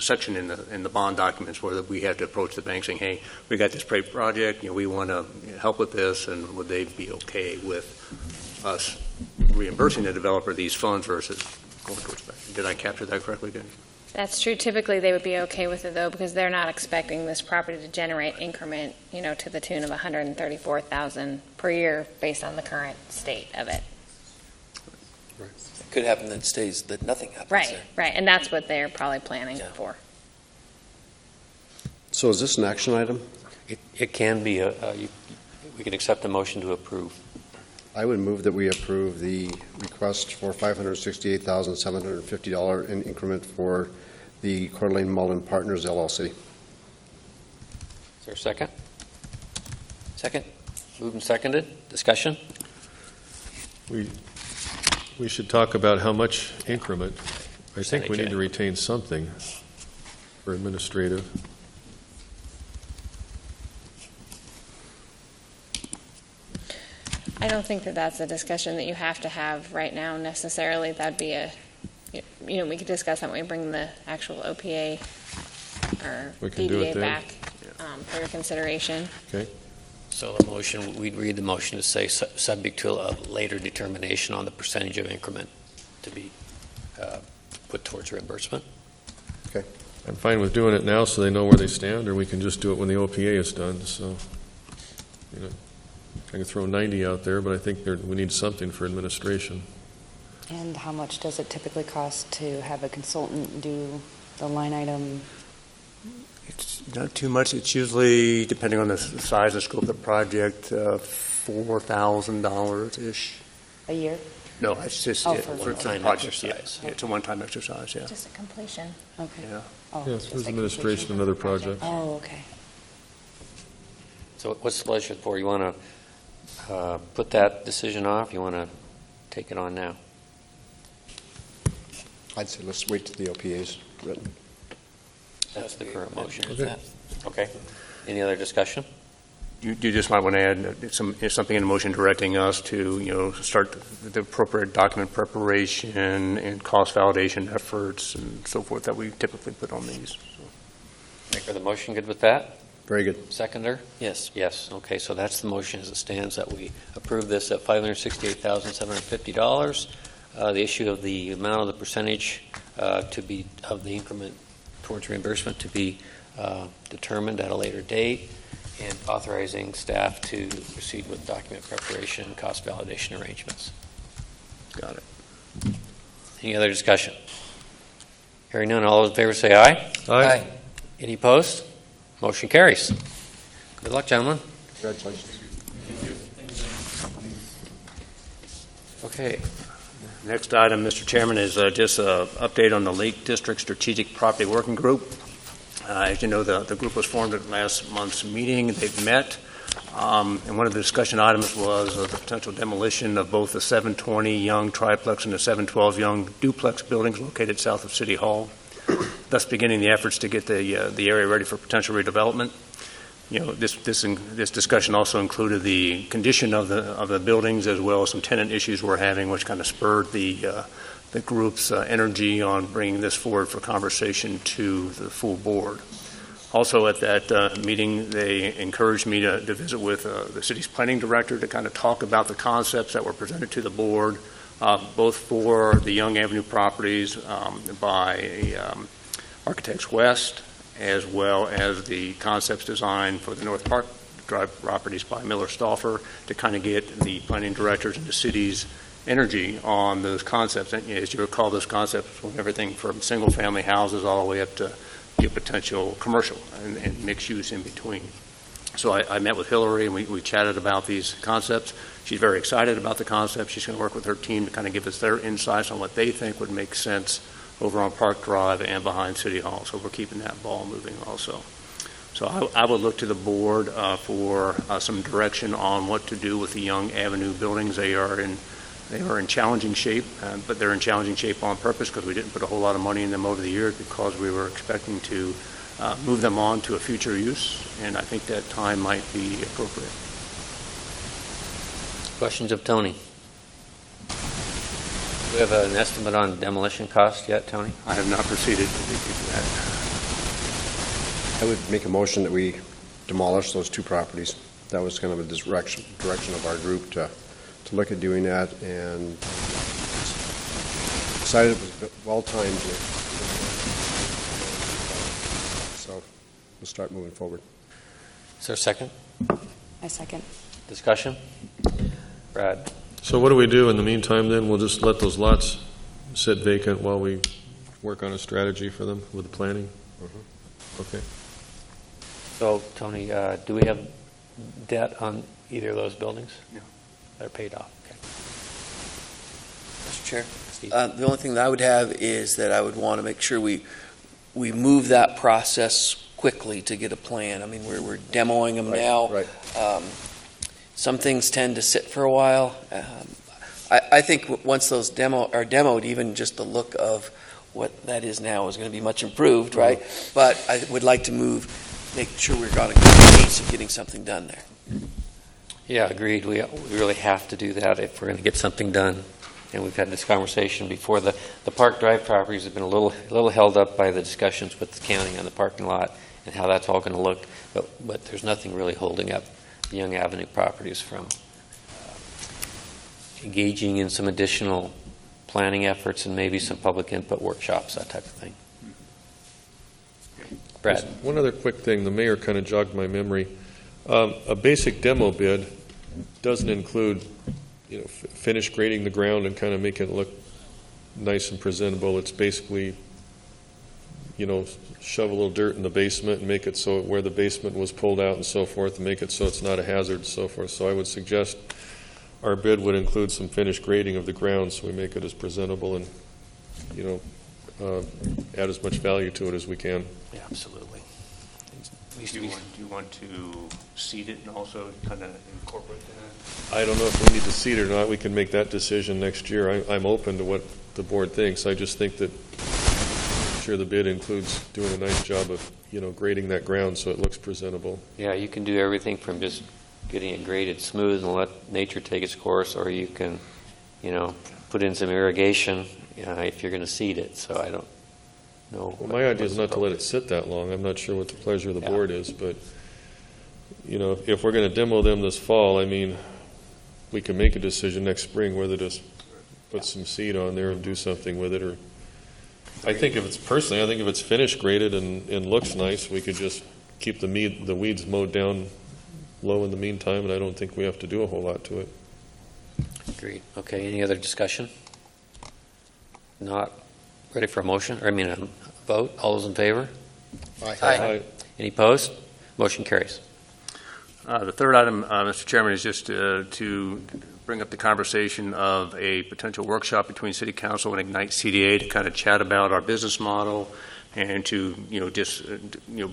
section in the bond documents where we have to approach the bank saying, hey, we got this great project, we want to help with this, and would they be okay with us reimbursing the developer these funds versus going towards the bank? Did I capture that correctly, Dan? That's true. Typically, they would be okay with it, though, because they're not expecting this property to generate increment, to the tune of $134,000 per year based on the current state of it. Could happen that nothing happens there. Right, and that's what they're probably planning for. So is this an action item? It can be, we can accept a motion to approve. I would move that we approve the request for $568,750 in increment for the Coeur d'Alene Mullen Partners LLC. Is there a second? Second? Moved and seconded. Discussion? We should talk about how much increment. I think we need to Percentage, retain something for administrative. I don't think that that's a discussion that you have to have right now necessarily. That'd be we could discuss that when we bring the actual OPA or We can do it DDA then. back for your consideration. Okay. So the motion, we'd read the motion to say subject to a later determination on the percentage of increment to be put towards reimbursement. I'm fine with doing it now so they know where they stand, or we can just do it when the OPA is done. So, I can throw 90 out there, but I think we need something for administration. And how much does it typically cost to have a consultant do the line item? It's not too much. It's usually, depending on the size and scope of the project, $4,000-ish. A year? No, it's just Oh, for for the one-time project. exercise. Yeah, it's a one-time exercise, yeah. Just a completion. Okay. Yeah. Oh, Yeah, it's there's just like administration completion and other of the project. projects. Oh, okay. So what's the pleasure for? You want to put that decision off? You want to take it on now? I'd say let's wait till the OPA is written. That's the current motion. Okay. Okay. Any other discussion? You just might want to add something in the motion directing us to, start the appropriate document preparation and cost validation efforts and so forth that we typically put on these. Maker of the motion, good with that? Very good. Seconder? Yes. Yes. Okay, so that's the motion as it stands, that we approve this at $568,750. The issue of the amount of the percentage to be, of the increment towards reimbursement to be determined at a later date, and authorizing staff to proceed with document preparation and cost validation arrangements. Got it. Any other discussion? Hearing none, all those in favor say aye. Aye. Any opposed? Motion carries. Good luck, gentlemen. Congratulations. Okay. Next item, Mr. Chairman, is just an update on the Lake District Strategic Property Working Group. As you know, the group was formed at last month's meeting. They've met, and one of the discussion items was the potential demolition of both the 720 Young triplex and the 712 Young duplex buildings located south of City Hall, thus beginning the efforts to get the area ready for potential redevelopment. This discussion also included the condition of the buildings as well as some tenant issues we're having, which kind of spurred the group's energy on bringing this forward for conversation to the full board. Also at that meeting, they encouraged me to visit with the city's planning director to kind of talk about the concepts that were presented to the board, both for the Young Avenue properties by Architects West, as well as the concepts design for the North Park Drive properties by Miller Stauffer, to kind of get the planning directors and the city's energy on those concepts. And as you recall, those concepts were everything from single-family houses all the way up to potential commercial and mixed use in between. So I met with Hillary and we chatted about these concepts. She's very excited about the concepts. She's going to work with her team to kind of give us their insights on what they think would make sense over on Park Drive and behind City Hall. So we're keeping that ball moving also. So I would look to the board for some direction on what to do with the Young Avenue buildings. They are in challenging shape, but they're in challenging shape on purpose because we didn't put a whole lot of money in them over the years because we were expecting to move them on to a future use, and I think that time might be appropriate. Questions of Tony? Do we have an estimate on demolition cost yet, Tony? I have not proceeded to dig into that. I would make a motion that we demolish those two properties. That was kind of a direction of our group to look at doing that, and decided it was well-timed here. So we'll start moving forward. Is there a second? I second. Discussion? Brad? So what do we do in the meantime then? We'll just let those lots sit vacant while we work on a strategy for them with the planning? Okay. So, Tony, do we have debt on either of those buildings? No. They're paid off. Okay. Mr. Chair, Steve? the only thing that I would have is that I would want to make sure we move that process quickly to get a plan. I mean, we're demoing them now. Right. Some things tend to sit for a while. I think once those are demoed, even just the look of what that is now is going to be much improved, right? But I would like to make sure we're on a good pace of getting something done there. Yeah, agreed. We really have to do that if we're going to get something done. And we've had this conversation before. The Park Drive properties have been a little held up by the discussions with the county on the parking lot and how that's all going to look. But there's nothing really holding up the Young Avenue properties from engaging in some additional planning efforts and maybe some public input workshops, that type of thing. Brad? Just one other quick thing. The mayor kind of jogged my memory. A basic demo bid doesn't include, finish grading the ground and kind of make it look nice and presentable. It's basically, shove a little dirt in the basement and make it so where the basement was pulled out and so forth, and make it so it's not a hazard and so forth. So I would suggest our bid would include some finished grading of the ground so we make it as presentable and, add as much value to it as we can. Yeah, absolutely. Do you want to seed it and also kind of incorporate that? I don't know if we need to seed it or not. We can make that decision next year. I'm open to what the board thinks. I just think that I'm sure the bid includes doing a nice job of, grading that ground so it looks presentable. Yeah, you can do everything from just getting it graded smooth and let nature take its course, or you can, put in some irrigation if you're going to seed it. So I don't know. Well, my idea is not to let it sit that long. I'm not sure what the pleasure of the board is, but, if we're going to demo them this fall, we can make a decision next spring whether to put some seed on there and do something with it. Or I think if it's finished graded and looks nice, we could just keep the weeds mowed down low in the meantime, and I don't think we have to do a whole lot to it. Agreed. Okay, any other discussion? Not ready for a motion? A vote? All those in favor? Aye. Any opposed? Motion carries. The third item, Mr. Chairman, is just to bring up the conversation of a potential workshop between City Council and IgniteCDA to kind of chat about our business model and to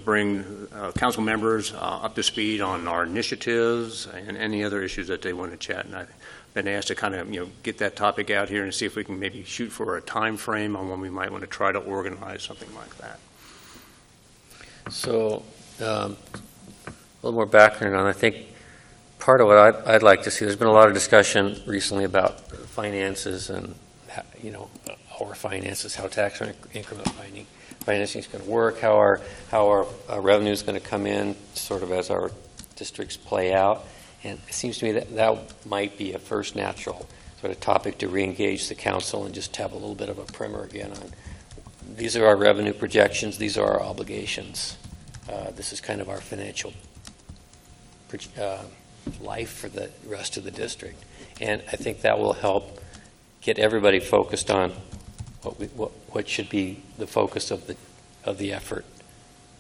bring council members up to speed on our initiatives and any other issues that they want to chat. And I've been asked to kind of get that topic out here and see if we can maybe shoot for a time frame on when we might want to try to organize something like that. So, a little more background on, I think, part of what I'd like to see, there's been a lot of discussion recently about finances and, our finances, how tax increment financing is going to work, how our revenue is going to come in, sort of as our districts play out. And it seems to me that might be a first natural sort of topic to re-engage the council and just have a little bit of a primer again on these are our revenue projections, these are our obligations. This is kind of our financial life for the rest of the district. And I think that will help get everybody focused on what should be the focus of the effort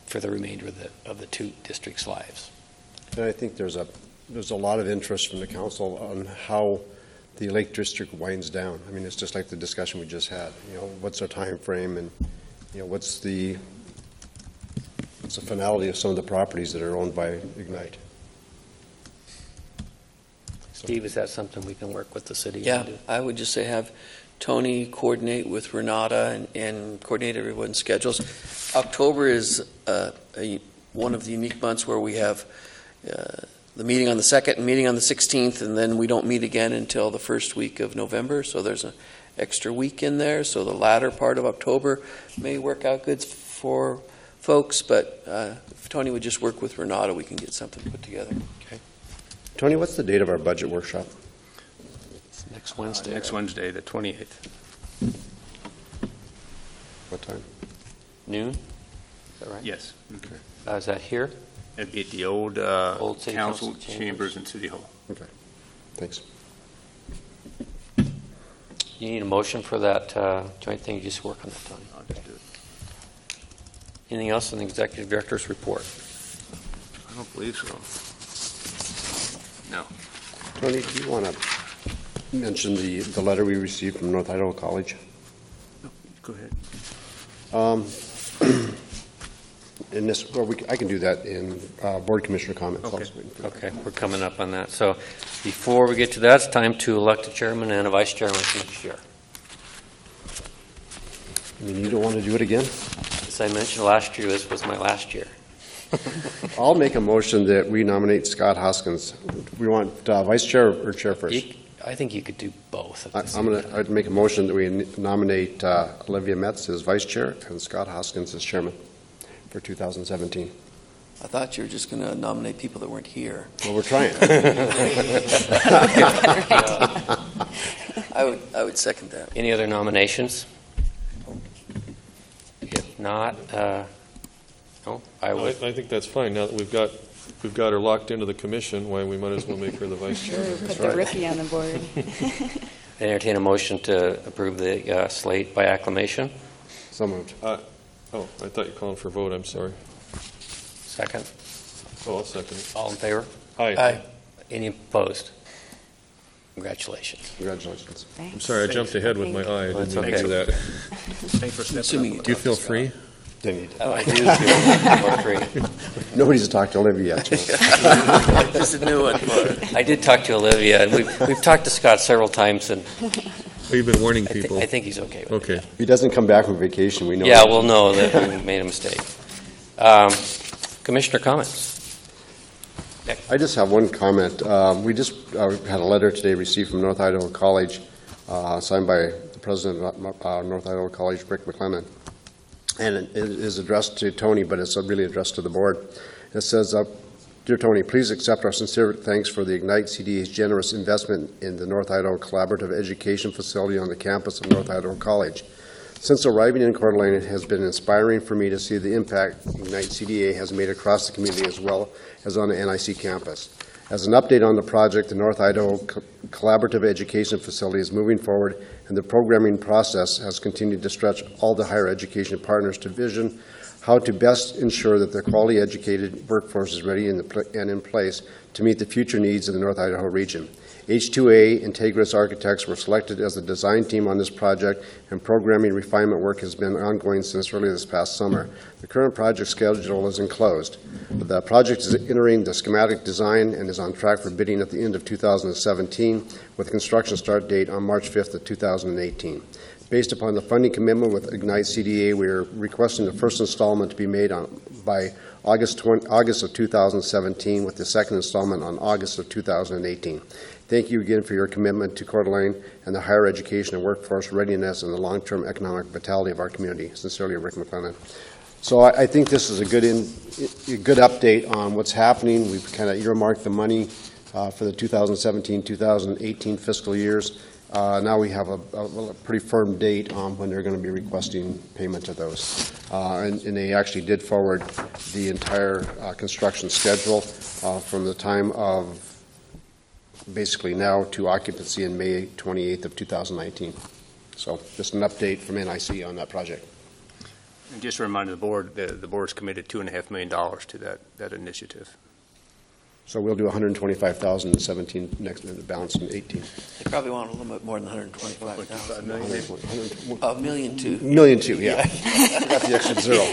for the remainder of the two districts' lives. And I think there's a lot of interest from the council on how the Lake District winds down. I mean, it's just like the discussion we just had. What's our time frame, and what's the finality of some of the properties that are owned by Ignite. Steve, is that something we can work with the city Yeah, to do? I would just say have Tony coordinate with Renata and coordinate everyone's schedules. October is one of the unique months where we have the meeting on the 2nd and meeting on the 16th, and then we don't meet again until the first week of November, so there's an extra week in there, so the latter part of October may work out good for folks, but if Tony would just work with Renata, we can get something put together. Okay. Tony, what's the date of our budget workshop? It's next Wednesday. Next Wednesday, the 28th. What time? Noon? Is that right? Yes. Is that here? It'd be at the old City council Council chambers in City Hall. Okay, thanks. You need a motion for that joint thing? You just work on that, Tony. I'll just do it. Anything else in the executive director's report? I don't believe so. No. Tony, do you want to mention the letter we received from North Idaho College? No, go ahead. In this, I can do that in board commissioner comments. Okay. Okay, we're coming up on that. So before we get to that, it's time to elect a chairman and a vice chairman for next year. I mean, you don't want to do it again? As I mentioned last year, this was my last year. I'll make a motion that we nominate Scott Hoskins. We want vice chair or chair first? I think you could do both. I'd make a motion that we nominate Olivia Metz as vice chair and Scott Hoskins as chairman for 2017. I thought you were just going to nominate people that weren't here. Well, we're trying. I would second that. Any other nominations? If not, no, I would. I think that's fine. Now that we've got her locked into the commission, why we might as well make her the vice chair. Sure, put the rookie on the board. I entertain a motion to approve the slate by acclamation. So moved. Oh, I thought you were calling for a vote. I'm sorry. Second. Oh, I'll second it. All in favor? Aye. Any opposed? Congratulations. Congratulations. Thanks. I'm sorry, I jumped ahead with my eye. I That's didn't mean to do that. Thanks for stepping up. Do you feel free? Oh, I do feel free. Nobody's talked to Olivia yet. Just a new one. I did talk to Olivia, and we've talked to Scott several times, and You've been warning people. I think he's okay with it. Okay. If he doesn't come back from vacation, we know. Yeah, we'll know that we made a mistake. Commissioner comments? I just have one comment. We just had a letter today received from North Idaho College, signed by the president of North Idaho College, Rick McLennan. And it is addressed to Tony, but it's really addressed to the board. It says, Dear Tony, please accept our sincere thanks for the IgniteCDA's generous investment in the North Idaho Collaborative Education Facility on the campus of North Idaho College. Since arriving in Coeur d'Alene, it has been inspiring for me to see the impact IgniteCDA has made across the community as well as on the NIC campus. As an update on the project, the North Idaho Collaborative Education Facility is moving forward, and the programming process has continued to stretch all the higher education partners to vision how to best ensure that the quality educated workforce is ready and in place to meet the future needs of the North Idaho region. H2A Integris Architects were selected as the design team on this project, and programming refinement work has been ongoing since early this past summer. The current project schedule is enclosed. The project is entering the schematic design and is on track for bidding at the end of 2017, with a construction start date on March 5th of 2018. Based upon the funding commitment with IgniteCDA, we are requesting the first installment to be made by August of 2017, with the second installment on August of 2018. Thank you again for your commitment to Coeur d'Alene and the higher education and workforce readiness and the long-term economic vitality of our community. Sincerely, Rick McLennan. So I think this is a good update on what's happening. We've kind of earmarked the money for the 2017-2018 fiscal years. Now we have a pretty firm date on when they're going to be requesting payment of those. And they actually did forward the entire construction schedule from the time of basically now to occupancy in May 28th of 2019. So just an update from NIC on that project. And just a reminder, the board's committed $2.5 million to that initiative. So we'll do 125,000 in 17 next, the balance in 18. They probably want a little bit more than 125,000. $1.2 million. $1.2 million, yeah. I got the extra zero.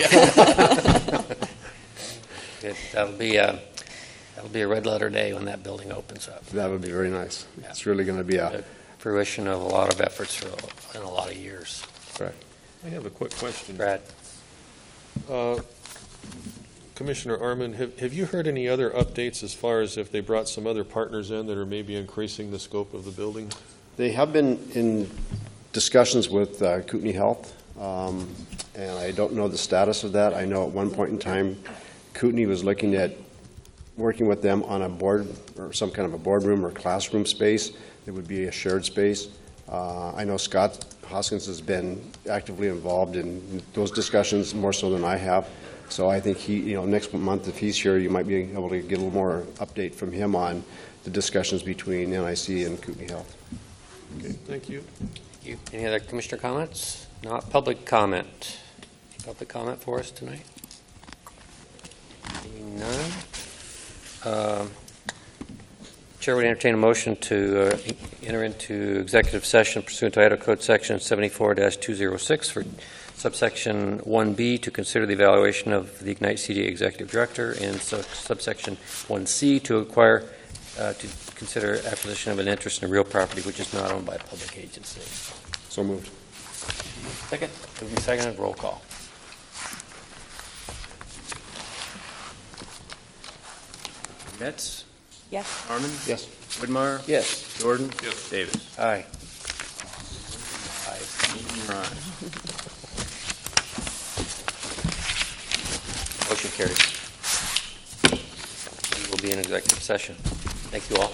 Good. That'll be a red letter day when that building opens up. That would be very nice. Yeah. It's really going to be The fruition of a lot of efforts in a lot of years. correct. I have a quick question. Brad? Commissioner Arman, have you heard any other updates as far as if they brought some other partners in that are maybe increasing the scope of the building? They have been in discussions with Kootenai Health, and I don't know the status of that. I know at one point in time, Kootenai was looking at working with them on a board or some kind of a boardroom or classroom space that would be a shared space. I know Scott Hoskins has been actively involved in those discussions more so than I have. So I think he, next month if he's here, you might be able to get a little more update from him on the discussions between NIC and Kootenai Health. Okay, thank you. Thank you. Any other commissioner comments? Not public comment. Public comment for us tonight? Seeing none. Chair would entertain a motion to enter into executive session pursuant to Idaho Code Section 74-206 for subsection 1B to consider the evaluation of the IgniteCDA Executive Director, and subsection 1C to consider acquisition of an interest in a real property which is not owned by a public agency. So moved. Second. Moved and seconded. Roll call. Metz? Yes. Arman? Yes. Whitmire? Yes. Jordan? Yes. Davis? Aye. Motion carries. We will be in executive session. Thank you all.